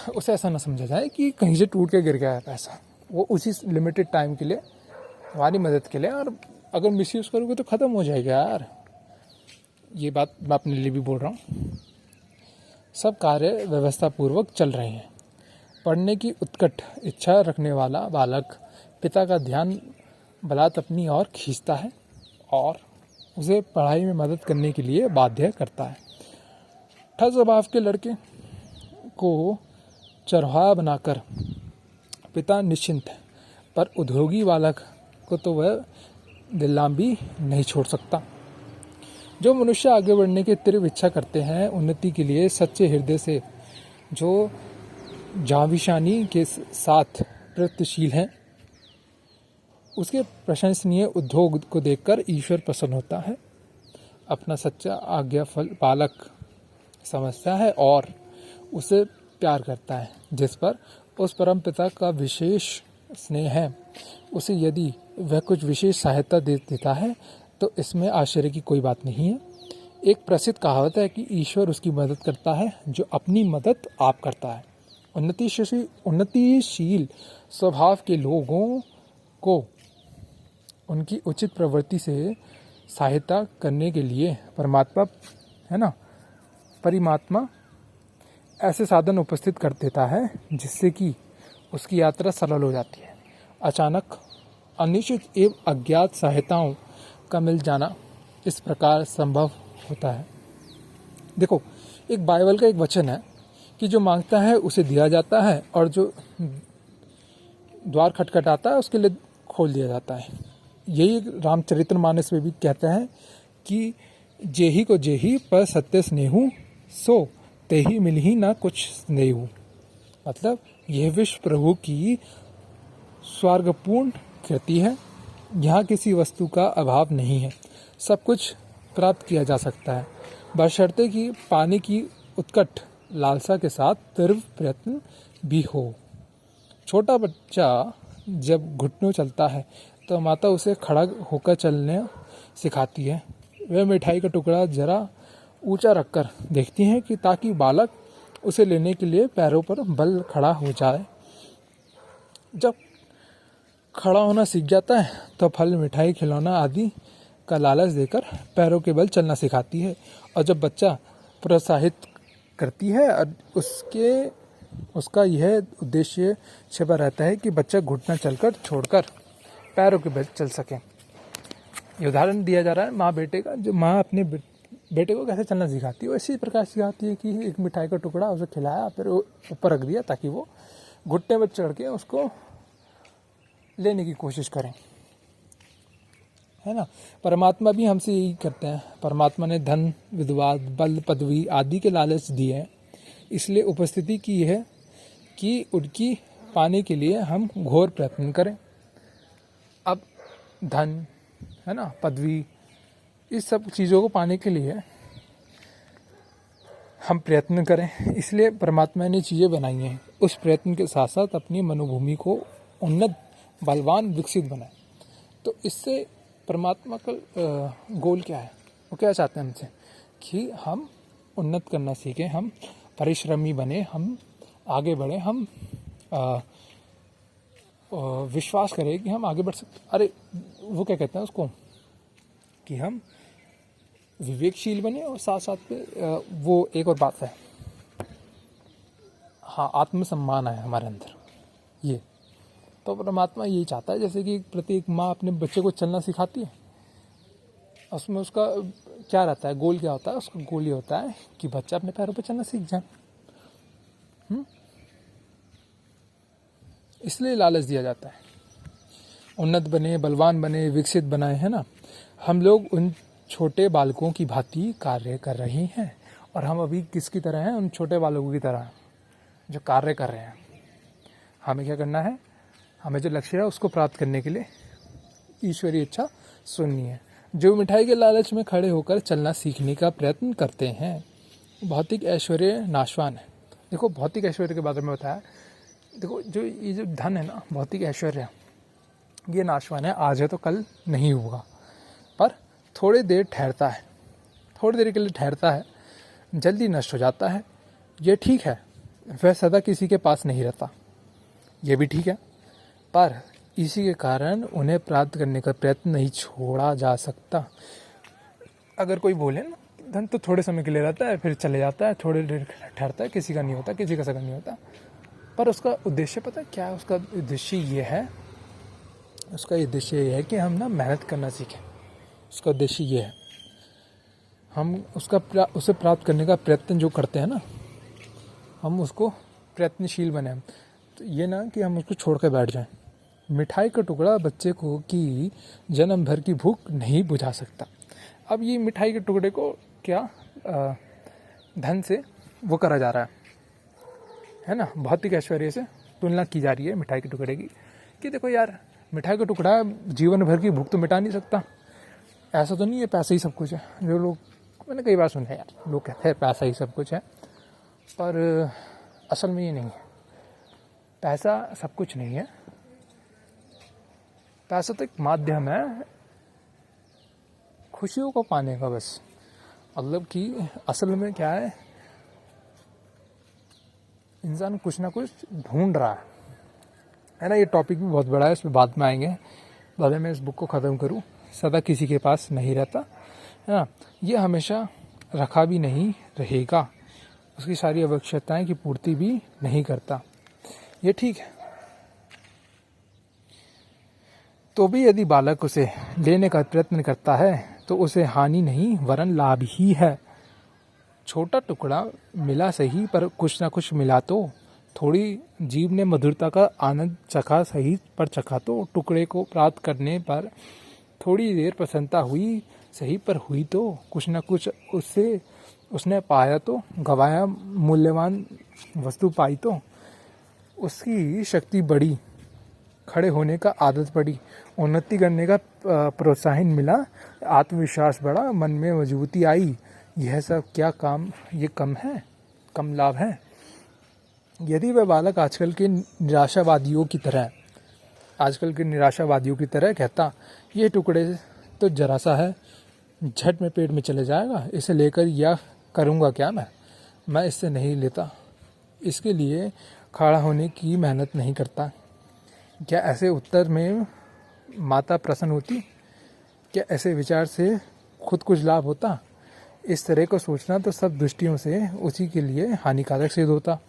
A: उसे ऐसा ना समझा जाए कि कहीं से टूट के गिर गया है पैसा। वो उसी लिमिटेड टाइम के लिए हमारी मदद के लिए, और अगर मिसयूज़ करोगे तो ख़त्म हो जाएगा यार। ये बात मैं अपने लिए भी बोल रहा हूँ। सब कार्य व्यवस्था पूर्वक चल रहे हैं। पढ़ने की उत्कट इच्छा रखने वाला बालक पिता का ध्यान बलात् अपनी ओर खींचता है और उसे पढ़ाई में मदद करने के लिए बाध्य करता है। ठग स्वभाव के लड़के को चरवाहा बनाकर पिता निश्चिंत है, पर उद्योगी बालक को तो वह दिल्लाम्बी नहीं छोड़ सकता। जो मनुष्य आगे बढ़ने की तीव्र इच्छा करते हैं, उन्नति के लिए सच्चे हृदय से, जो जाविशानी के साथ प्रयत्नशील हैं, उसके प्रशंसनीय उद्योग को देखकर ईश्वर प्रसन्न होता है, अपना सच्चा आज्ञा फल पालक समझता है और उसे प्यार करता है, जिस पर उस परम पिता का विशेष स्नेह है। उसे यदि वह कुछ विशेष सहायता दे देता है तो इसमें आश्चर्य की कोई बात नहीं है। एक प्रसिद्ध कहावत है कि ईश्वर उसकी मदद करता है जो अपनी मदद आप करता है। उन्नतिशील स्वभाव के लोगों को उनकी उचित प्रवृत्ति से सहायता करने के लिए परमात्मा ऐसे साधन उपस्थित कर देता है जिससे कि उसकी यात्रा सरल हो जाती है। अचानक अनिश्चित एवं अज्ञात सहायताओं का मिल जाना इस प्रकार संभव होता है। देखो, एक बाइबल का एक वचन है कि जो मांगता है उसे दिया जाता है, और जो द्वार खटखटाता है उसके लिए खोल दिया जाता है। यही रामचरितमानस में भी कहता है कि जेही को जेही पर सत्य स्नेहु, सो तेही मिलही ना कुछ स्नेहु। मतलब यह विश्व प्रभु की स्वर्गपूर्ण कृति है। यहाँ किसी वस्तु का अभाव नहीं है, सब कुछ प्राप्त किया जा सकता है, बशर्ते कि पाने की उत्कट लालसा के साथ तीव्र प्रयत्न भी हो। छोटा बच्चा जब घुटनों चलता है तो माता उसे खड़ा होकर चलने सिखाती है। वह मिठाई का टुकड़ा जरा ऊंचा रखकर देखती है कि ताकि बालक उसे लेने के लिए पैरों पर बल खड़ा हो जाए। जब खड़ा होना सीख जाता है तो फल, मिठाई, खिलौना आदि का लालच देकर पैरों के बल चलना सिखाती है। और जब बच्चा प्रोत्साहित करती है और उसका यह उद्देश्य छिपा रहता है कि बच्चा घुटना चलकर छोड़कर पैरों के बल चल सके। ये उदाहरण दिया जा रहा है माँ बेटे का। जो माँ अपने बेटे को कैसे चलना सिखाती है, वो इसी प्रकार सिखाती है कि एक मिठाई का टुकड़ा उसे खिलाया, फिर ऊपर रख दिया ताकि वो घुटने पर चढ़ के उसको लेने की कोशिश करें, है ना। परमात्मा भी हमसे यही करते हैं। परमात्मा ने धन, विद्वा, बल, पदवी आदि के लालच दिए हैं, इसलिए उपस्थिति की है कि उनकी पाने के लिए हम घोर प्रयत्न करें। अब धन, है ना, पदवी, इस सब चीज़ों को पाने के लिए हम प्रयत्न करें, इसलिए परमात्मा ने चीज़ें बनाई हैं। उस प्रयत्न के साथ साथ अपनी मनोभूमि को उन्नत, बलवान, विकसित बनाए। तो इससे परमात्मा का गोल क्या है, वो क्या चाहते हैं हमसे, कि हम उन्नत करना सीखें, हम परिश्रमी बने, हम आगे बढ़ें, हम विश्वास करें कि हम आगे बढ़ सकते। अरे वो क्या कहते हैं उसको, कि हम विवेकशील बने, और साथ साथ में वो एक और बात है, हाँ, आत्मसम्मान है हमारे अंदर। ये तो परमात्मा यही चाहता है, जैसे कि प्रत्येक माँ अपने बच्चे को चलना सिखाती है, उसमें उसका क्या रहता है, गोल क्या होता है, उसका गोल ये होता है कि बच्चा अपने पैरों पर चलना सीख जाए। इसलिए लालच दिया जाता है, उन्नत बने, बलवान बने, विकसित बनाए, है ना। हम लोग उन छोटे बालकों की भांति कार्य कर रहे हैं, और हम अभी किसकी तरह हैं, उन छोटे बालकों की तरह जो कार्य कर रहे हैं। हमें क्या करना है, हमें जो लक्ष्य है उसको प्राप्त करने के लिए ईश्वरीय इच्छा सुननी है। जो मिठाई के लालच में खड़े होकर चलना सीखने का प्रयत्न करते हैं, भौतिक ऐश्वर्य नाशवान है। देखो, भौतिक ऐश्वर्य के बारे में बताया। देखो, जो ये जो धन है ना, भौतिक ऐश्वर्य, ये नाशवान है, आज है तो कल नहीं होगा, पर थोड़ी देर ठहरता है, थोड़ी देर के लिए ठहरता है, जल्दी नष्ट हो जाता है। ये ठीक है, वह सदा किसी के पास नहीं रहता, ये भी ठीक है, पर इसी के कारण उन्हें प्राप्त करने का प्रयत्न नहीं छोड़ा जा सकता। अगर कोई बोले ना, धन तो थोड़े समय के लिए रहता है, फिर चले जाता है, थोड़ी देर ठहरता है, किसी का नहीं होता, किसी का सगा नहीं होता, पर उसका उद्देश्य पता है क्या है? उसका उद्देश्य ये है, उसका उद्देश्य ये है कि हम ना मेहनत करना सीखें। उसका उद्देश्य ये है, हम उसे प्राप्त करने का प्रयत्न जो करते हैं ना, हम उसको प्रयत्नशील बने। तो ये ना कि हम उसको छोड़ कर बैठ जाएं। मिठाई का टुकड़ा बच्चे को की जन्म भर की भूख नहीं बुझा सकता। अब ये मिठाई के टुकड़े को क्या धन से वो करा जा रहा है ना, भौतिक ऐश्वर्य से तुलना की जा रही है मिठाई के टुकड़े की, कि देखो यार, मिठाई का टुकड़ा जीवन भर की भूख तो मिटा नहीं सकता। ऐसा तो नहीं है पैसा ही सब कुछ है। जो लोग, मैंने कई बार सुना है यार, लोग कहते हैं पैसा ही सब कुछ है, पर असल में ये नहीं है। पैसा सब कुछ नहीं है, पैसा तो एक माध्यम है खुशियों को पाने का, बस। मतलब कि असल में क्या है, इंसान कुछ ना कुछ ढूंढ रहा है ना। ये टॉपिक भी बहुत बड़ा है, इसमें बाद में आएंगे, बाद में इस बुक को ख़त्म करूँ। सदा किसी के पास नहीं रहता, है ना, ये हमेशा रखा भी नहीं रहेगा, उसकी सारी आवश्यकताएं की पूर्ति भी नहीं करता, ये ठीक है। तो भी यदि बालक उसे लेने का प्रयत्न करता है तो उसे हानि नहीं वरन लाभ ही है। छोटा टुकड़ा मिला सही, पर कुछ ना कुछ मिला तो। थोड़ी जीभ ने मधुरता का आनंद चखा सही, पर चखा तो। टुकड़े को प्राप्त करने पर थोड़ी देर प्रसन्नता हुई सही, पर हुई तो। कुछ ना कुछ उससे उसने पाया तो। गवाया मूल्यवान वस्तु पाई तो। उसकी शक्ति बढ़ी, खड़े होने का आदत पड़ी, उन्नति करने का प्रोत्साहन मिला, आत्मविश्वास बढ़ा, मन में मजबूती आई। यह सब क्या काम, ये कम है, कम लाभ है। यदि वह बालक आजकल के निराशावादियों की तरह कहता, ये टुकड़े तो जरा सा है, झट में पेट में चले जाएगा, इसे लेकर यह करूँगा क्या मैं इससे नहीं लेता, इसके लिए खड़ा होने की मेहनत नहीं करता, क्या ऐसे उत्तर में माता प्रसन्न होती? क्या ऐसे विचार से खुद कुछ लाभ होता? इस तरह को सोचना तो सब दृष्टियों से उसी के लिए हानिकारक सिद्ध होता।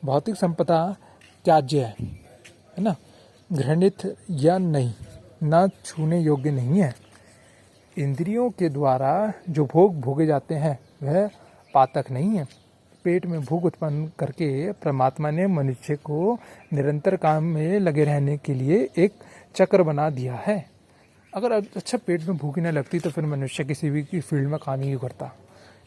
A: भौतिक संपदा त्याज्य है ना, घृणित या नहीं, ना छूने योग्य नहीं है। इंद्रियों के द्वारा जो भोग भोगे जाते हैं वह पातक नहीं है। पेट में भूख उत्पन्न करके परमात्मा ने मनुष्य को निरंतर काम में लगे रहने के लिए एक चक्र बना दिया है। अगर अच्छा पेट में भूख ही न लगती तो फिर मनुष्य किसी भी फील्ड में काम ही क्यों करता?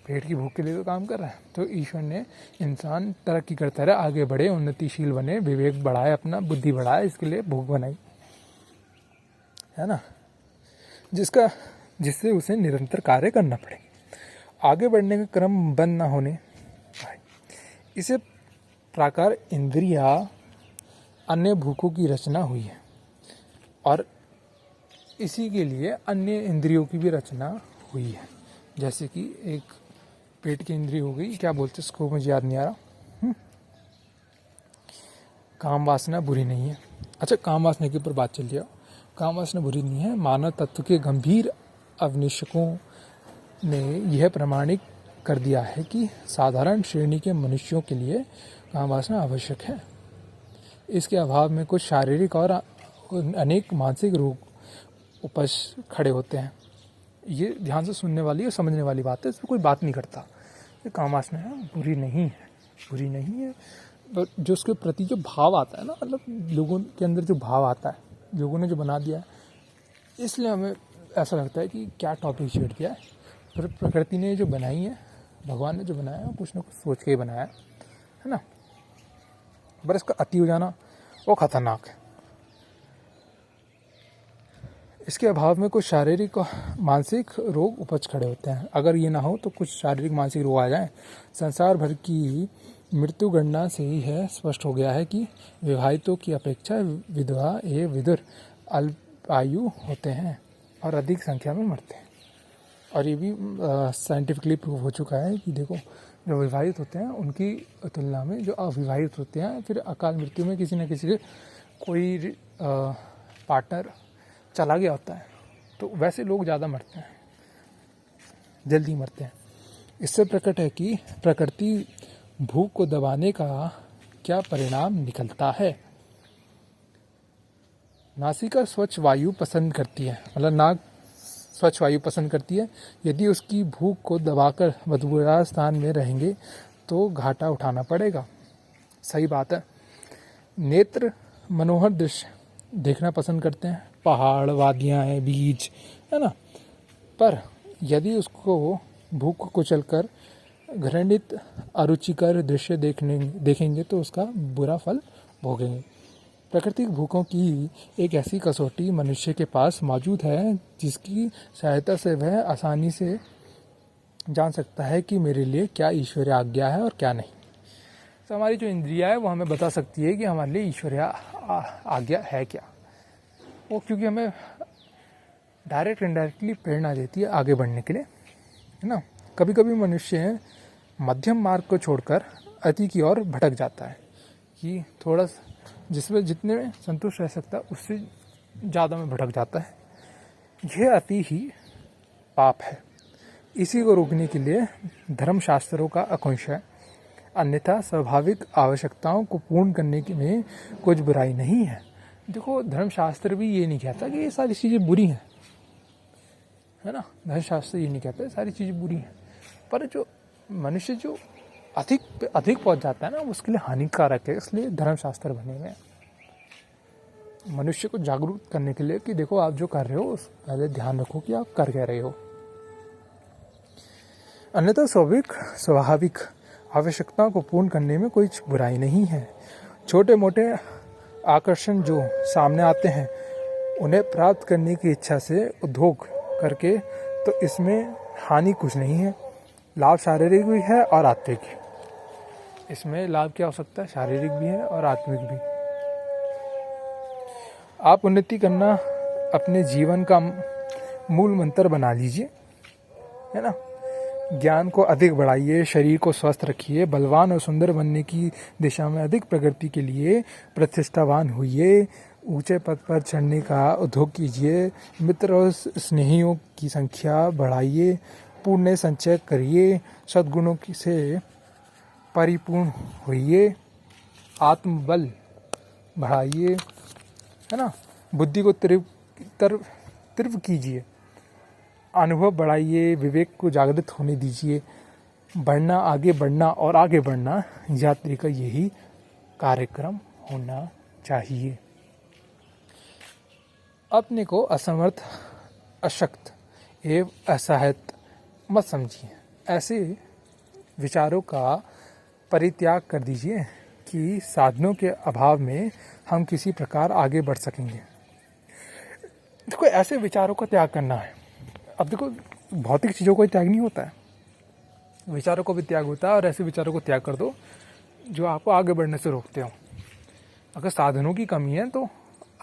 A: पेट की भूख के लिए तो काम कर रहा है। तो ईश्वर ने इंसान तरक्की करता रहे, आगे बढ़े, उन्नतिशील बने, विवेक बढ़ाए, अपना बुद्धि बढ़ाए, इसके लिए भूख बनाई, है ना, जिससे उसे निरंतर कार्य करना पड़े, आगे बढ़ने का क्रम बंद ना होने। इसे प्रकार इंद्रिया अन्य भूखों की रचना हुई है, और इसी के लिए अन्य इंद्रियों की भी रचना हुई है। जैसे कि एक पेट की इंद्रिय हो गई, क्या बोलते हैं उसको, मुझे याद नहीं आ रहा। काम वासना बुरी नहीं है, अच्छा, काम वासना के ऊपर बात चल रही है। काम वासना बुरी नहीं है। मानव तत्व के गंभीर अन्वेषकों ने यह प्रमाणित कर दिया है कि साधारण श्रेणी के मनुष्यों के लिए काम वासना आवश्यक है। इसके अभाव में कुछ शारीरिक और अनेक मानसिक रोग उपज खड़े होते हैं। ये ध्यान से सुनने वाली और समझने वाली बात है, इसमें कोई बात नहीं करता। ये काम वासना है, बुरी नहीं है, बुरी नहीं है। तो जो उसके प्रति जो भाव आता है ना, मतलब लोगों के अंदर जो भाव आता है, लोगों ने जो बना दिया है, इसलिए हमें ऐसा लगता है कि क्या टॉपिक छेड़ दिया है। पर प्रकृति ने जो बनाई है, भगवान ने जो बनाया है, कुछ ना कुछ सोच के ही बनाया है ना। पर इसका अति हो जाना वो खतरनाक है। इसके अभाव में कुछ शारीरिक और मानसिक रोग उपज खड़े होते हैं। अगर ये ना हो तो कुछ शारीरिक मानसिक रोग आ जाएं। संसार भर की मृत्यु गणना से ही है स्पष्ट हो गया है कि विवाहितों की अपेक्षा विधवा एवं विधुर अल्पायु होते हैं और अधिक संख्या में मरते हैं। और ये भी साइंटिफिकली प्रूव हो चुका है कि देखो, जो विवाहित होते हैं उनकी तुलना में जो अविवाहित होते हैं, फिर अकाल मृत्यु में किसी न किसी के कोई पार्टनर चला गया होता है, तो वैसे लोग ज़्यादा मरते हैं, जल्दी मरते हैं। इससे प्रकट है कि प्रकृति भूख को दबाने का क्या परिणाम निकलता है। नासिका स्वच्छ वायु पसंद करती है, मतलब नाक स्वच्छ वायु पसंद करती है। यदि उसकी भूख को दबाकर बदबूदार स्थान में रहेंगे तो घाटा उठाना पड़ेगा। सही बात है। नेत्र मनोहर दृश्य देखना पसंद करते हैं, पहाड़, वादियाँ हैं, बीच, है ना। पर यदि उसको भूख को कुचलकर घृणित अरुचिकर दृश्य देखेंगे तो उसका बुरा फल भोगेंगे। प्राकृतिक भूखों की एक ऐसी कसौटी मनुष्य के पास मौजूद है जिसकी सहायता से वह आसानी से जान सकता है कि मेरे लिए क्या ईश्वरीय आज्ञा है और क्या नहीं। तो हमारी जो इंद्रिया है वो हमें बता सकती है कि हमारे लिए ईश्वरीय आज्ञा है क्या। वो क्योंकि हमें डायरेक्ट इनडायरेक्टली प्रेरणा देती है आगे बढ़ने के लिए, है ना। कभी कभी मनुष्य मध्यम मार्ग को छोड़कर अति की ओर भटक जाता है कि थोड़ा जिसमें जितने में संतुष्ट रह सकता है उससे ज़्यादा में भटक जाता है। यह अति ही पाप है। इसी को रोकने के लिए धर्मशास्त्रों का आकांक्ष है। अन्यथा स्वाभाविक आवश्यकताओं को पूर्ण करने में कुछ बुराई नहीं है। देखो, धर्मशास्त्र भी ये नहीं कहता कि ये सारी चीज़ें बुरी हैं, है ना। धर्मशास्त्र ये नहीं कहता सारी चीज़ें बुरी हैं, पर जो मनुष्य जो अधिक पहुंच जाता है ना, उसके लिए हानिकारक है। इसलिए धर्मशास्त्र बने हुए हैं मनुष्य को जागरूक करने के लिए कि देखो, आप जो कर रहे हो उस पहले ध्यान रखो कि आप कर क्या रहे हो। अन्यथा स्वाभाविक आवश्यकताओं को पूर्ण करने में कोई बुराई नहीं है। छोटे मोटे आकर्षण जो सामने आते हैं उन्हें प्राप्त करने की इच्छा से उद्योग करके तो इसमें हानि कुछ नहीं है। लाभ शारीरिक भी है और आत्मिक भी। इसमें लाभ क्या हो सकता है? शारीरिक भी है और आत्मिक भी। आप उन्नति करना अपने जीवन का मूल मंत्र बना लीजिए, है ना। ज्ञान को अधिक बढ़ाइए, शरीर को स्वस्थ रखिए, बलवान और सुंदर बनने की दिशा में अधिक प्रगति के लिए प्रतिष्ठावान होइए, ऊंचे पद पर चढ़ने का उद्योग कीजिए, मित्र और स्नेहियों की संख्या बढ़ाइए, पुण्य संचय करिए, सद्गुणों से परिपूर्ण होइए, आत्मबल बढ़ाइए, है ना। बुद्धि को तीव्र कीजिए, अनुभव बढ़ाइए, विवेक को जागृत होने दीजिए। बढ़ना, आगे बढ़ना और आगे बढ़ना यात्री का यही कार्यक्रम होना चाहिए। अपने को असमर्थ, अशक्त एवं असहायत मत समझिए। ऐसे विचारों का परित्याग कर दीजिए कि साधनों के अभाव में हम किसी प्रकार आगे बढ़ सकेंगे। देखो, ऐसे विचारों का त्याग करना है। अब देखो, भौतिक चीज़ों को त्याग नहीं होता है, विचारों को भी त्याग होता है। और ऐसे विचारों को त्याग कर दो जो आपको आगे बढ़ने से रोकते हो। अगर साधनों की कमी है तो,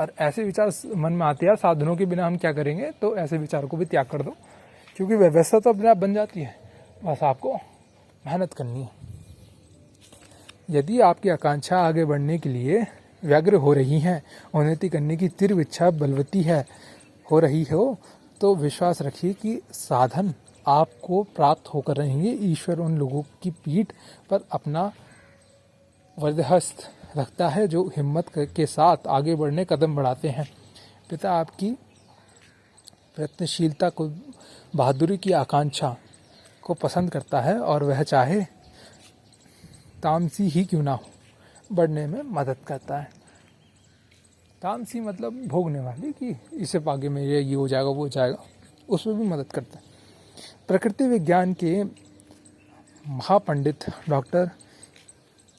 A: और ऐसे विचार मन में आते हैं साधनों के बिना हम क्या करेंगे, तो ऐसे विचारों को भी त्याग कर दो, क्योंकि व्यवस्था तो अपने आप बन जाती है, बस आपको मेहनत करनी है। यदि आपकी आकांक्षा आगे बढ़ने के लिए व्यग्र हो रही हैं, उन्नति करने की तीव्र इच्छा बलवती हो रही हो, तो विश्वास रखिए कि साधन आपको प्राप्त होकर रहेंगे। ईश्वर उन लोगों की पीठ पर अपना वरदहस्त रखता है जो हिम्मत के साथ आगे बढ़ने कदम बढ़ाते हैं। पिता आपकी प्रयत्नशीलता को, बहादुरी की आकांक्षा को पसंद करता है और वह चाहे तामसी ही क्यों ना हो बढ़ने में मदद करता है। तामसी मतलब भोगने वाली, कि इसे आगे में ये हो जाएगा वो हो जाएगा, उसमें भी मदद करता है। प्रकृति विज्ञान के महापंडित डॉक्टर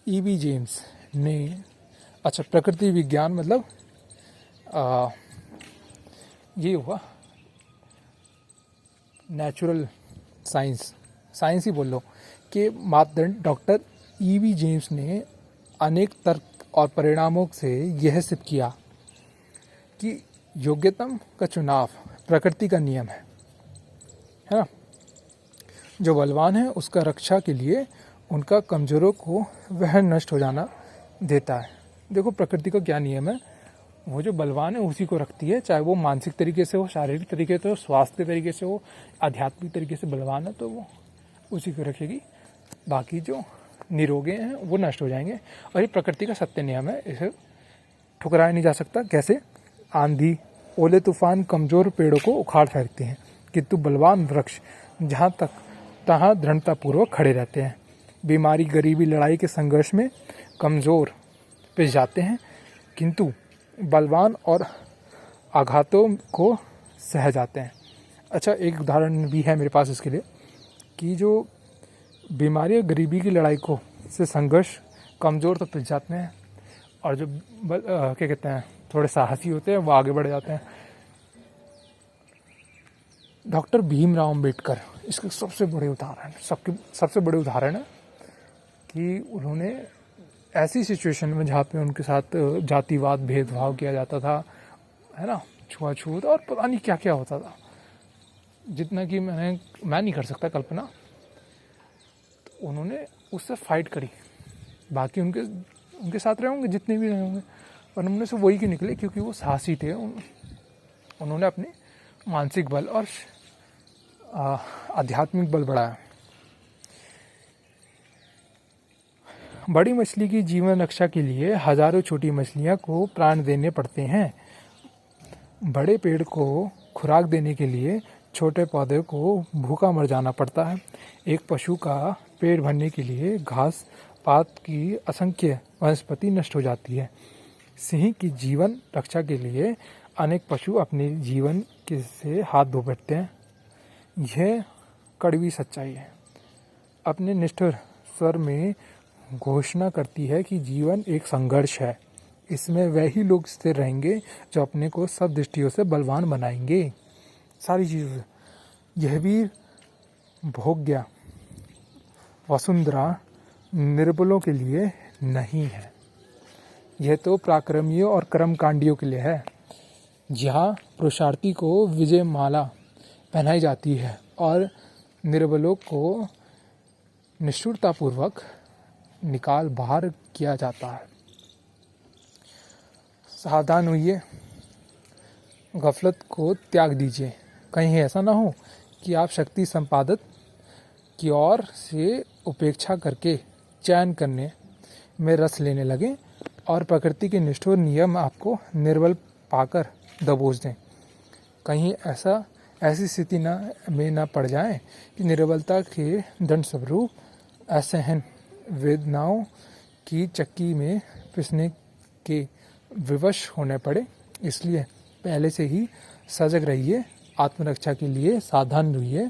A: E.B. जेम्स ने, अच्छा प्रकृति विज्ञान मतलब ये हुआ नेचुरल साइंस, साइंस ही बोल लो, कि मापदंड डॉक्टर E.B. जेम्स ने अनेक तर्क और परिणामों से यह सिद्ध किया कि योग्यतम का चुनाव प्रकृति का नियम है ना। जो बलवान है उसका रक्षा के लिए उनका कमजोरों को वह नष्ट हो जाना देता है। देखो प्रकृति का क्या नियम है, वो जो बलवान है उसी को रखती है, चाहे वो मानसिक तरीके से हो, शारीरिक तरीके से हो, स्वास्थ्य तरीके से हो, आध्यात्मिक तरीके से बलवान है तो वो उसी को रखेगी। बाकी जो निरोगे हैं वो नष्ट हो जाएंगे। और ये प्रकृति का सत्य नियम है, इसे ठुकराया नहीं जा सकता। कैसे? आंधी, ओले तूफान कमजोर पेड़ों को उखाड़ फेंकते हैं, किंतु बलवान वृक्ष जहाँ तक तहाँ दृढ़तापूर्वक खड़े रहते हैं। बीमारी, गरीबी, लड़ाई के संघर्ष में कमजोर पिस जाते हैं, किंतु बलवान और आघातों को सह जाते हैं। अच्छा, एक उदाहरण भी है मेरे पास इसके लिए, कि जो बीमारी और गरीबी की लड़ाई को से संघर्ष कमज़ोर तो पिस जाते हैं, और जो क्या कहते हैं थोड़े साहसी होते हैं वो आगे बढ़ जाते हैं। डॉक्टर भीमराव अंबेडकर इसके सबसे बड़े उदाहरण, सबसे बड़े उदाहरण है कि उन्होंने ऐसी सिचुएशन में जहाँ पे उनके साथ जातिवाद, भेदभाव किया जाता था, है ना, छुआछूत और पता नहीं क्या क्या होता था, जितना कि मैं नहीं कर सकता कल्पना, तो उन्होंने उससे फाइट करी। बाकी उनके साथ रहे होंगे जितने भी रहे होंगे, और उनमें से वही के निकले क्योंकि वो साहसी थे। उन्होंने अपने मानसिक बल और आध्यात्मिक बल बढ़ाया। बड़ी मछली की जीवन रक्षा के लिए हजारों छोटी मछलियां को प्राण देने पड़ते हैं। बड़े पेड़ को खुराक देने के लिए छोटे पौधे को भूखा मर जाना पड़ता है। एक पशु का पेट भरने के लिए घास पात की असंख्य वनस्पति नष्ट हो जाती है। सिंह की जीवन रक्षा के लिए अनेक पशु अपने जीवन से हाथ धो बैठते हैं। यह कड़वी सच्चाई है। अपने निष्ठुर स्वर में घोषणा करती है कि जीवन एक संघर्ष है। इसमें वही लोग स्थिर रहेंगे जो अपने को सब दृष्टियों से बलवान बनाएंगे। सारी चीज़ यह भी भोग्य वसुंधरा निर्बलों के लिए नहीं है, यह तो पराक्रमियों और कर्मकांडियों के लिए है। जहाँ पुरुषार्थी को विजय माला पहनाई जाती है और निर्बलों को निष्ठुरतापूर्वक निकाल बाहर किया जाता है। सावधान होइए, गफलत को त्याग दीजिए। कहीं ऐसा ना हो कि आप शक्ति संपादक की ओर से उपेक्षा करके चयन करने में रस लेने लगें और प्रकृति के निष्ठुर नियम आपको निर्बल पाकर दबोच दें। कहीं ऐसी स्थिति में न पड़ जाएं कि निर्बलता के दंड स्वरूप असहन वेदनाओं की चक्की में पिसने के विवश होने पड़े। इसलिए पहले से ही सजग रहिए, आत्मरक्षा के लिए सावधान रहिए।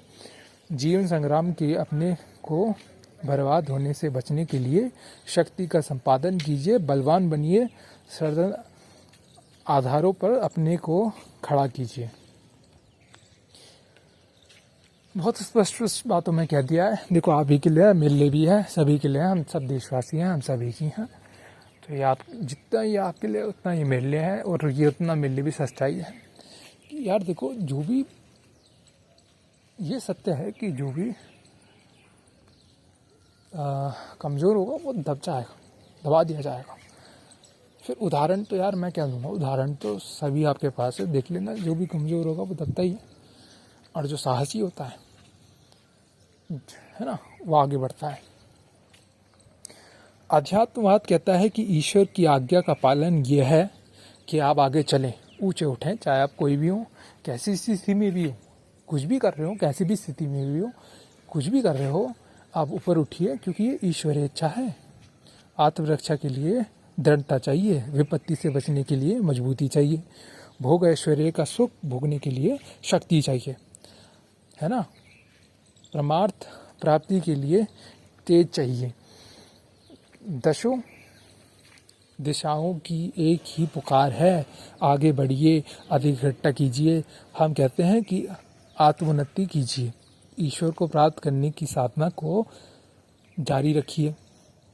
A: जीवन संग्राम के अपने को बर्बाद होने से बचने के लिए शक्ति का संपादन कीजिए, बलवान बनिए, सर्वोत्तम आधारों पर अपने को खड़ा कीजिए। बहुत स्पष्ट बातों में कह दिया है। देखो, आप ही के लिए, मेरे लिए भी है, सभी के लिए, हम सब देशवासी हैं, हम सभी की हैं। तो ये आप जितना ये आपके लिए उतना ही मेरे लिए है, और ये उतना मेरे लिए भी सच्चाई है कि यार देखो, जो भी ये सत्य है कि जो भी कमज़ोर होगा वो दबा दिया जाएगा। फिर उदाहरण तो यार मैं क्या दूंगा, उदाहरण तो सभी आपके पास है, देख लेना। जो भी कमज़ोर होगा वो दबता ही है, और जो साहसी होता है ना, वो आगे बढ़ता है। अध्यात्मवाद कहता है कि ईश्वर की आज्ञा का पालन यह है कि आप आगे चलें, ऊंचे उठें, चाहे आप कोई भी हो, कैसी स्थिति में भी हो, कुछ भी कर रहे हो, कैसी भी स्थिति में भी हो, कुछ भी कर रहे हो, आप ऊपर उठिए, क्योंकि ये ईश्वरीय इच्छा है। आत्मरक्षा के लिए दृढ़ता चाहिए, विपत्ति से बचने के लिए मजबूती चाहिए, भोग ऐश्वर्य का सुख भोगने के लिए शक्ति चाहिए, है ना। परमार्थ प्राप्ति के लिए तेज चाहिए। दशों दिशाओं की एक ही पुकार है, आगे बढ़िए, अधिक इकट्ठा कीजिए। हम कहते हैं कि आत्मोन्नति कीजिए, ईश्वर को प्राप्त करने की साधना को जारी रखिए,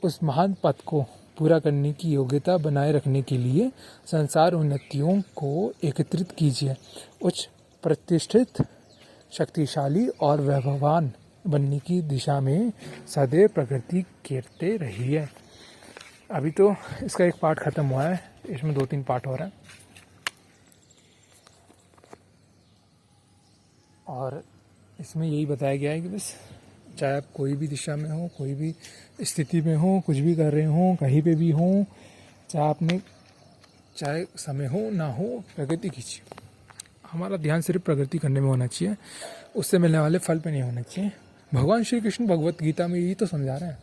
A: उस महान पथ को पूरा करने की योग्यता बनाए रखने के लिए संसार उन्नतियों को एकत्रित कीजिए, उच्च प्रतिष्ठित, शक्तिशाली और वैभवान बनने की दिशा में सदैव प्रगति करते रहिए। अभी तो इसका एक पार्ट खत्म हुआ है, इसमें 2-3 पार्ट हो रहे हैं, और इसमें यही बताया गया है कि बस चाहे आप कोई भी दिशा में हो, कोई भी स्थिति में हो, कुछ भी कर रहे हो, कहीं पे भी हो, चाहे समय हो ना हो, प्रगति कीजिए। हमारा ध्यान सिर्फ प्रगति करने में होना चाहिए, उससे मिलने वाले फल पे नहीं होना चाहिए। भगवान श्री कृष्ण भगवत गीता में यही तो समझा रहे हैं।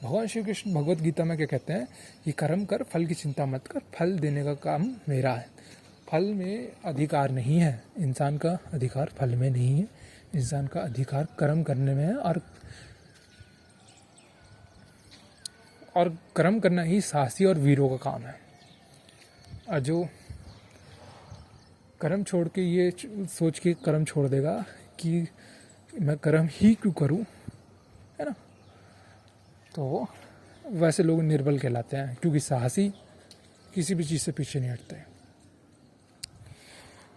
A: भगवान श्री कृष्ण भगवत गीता में क्या कहते हैं कि कर्म कर, फल की चिंता मत कर, फल देने का काम मेरा है। फल में अधिकार नहीं है, इंसान का अधिकार फल में नहीं है, इंसान का अधिकार कर्म करने में है, और कर्म करना ही साहसी और वीरों का काम है। और जो कर्म छोड़ के ये सोच के कर्म छोड़ देगा कि मैं कर्म ही क्यों करूं, है ना, तो वैसे लोग निर्बल कहलाते हैं, क्योंकि साहसी किसी भी चीज़ से पीछे नहीं हटते।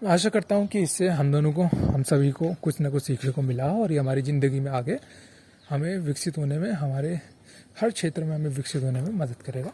A: मैं आशा करता हूँ कि इससे हम दोनों को, हम सभी को कुछ ना कुछ सीखने को मिला, और ये हमारी ज़िंदगी में आगे हमें विकसित होने में, हमारे हर क्षेत्र में हमें विकसित होने में मदद करेगा।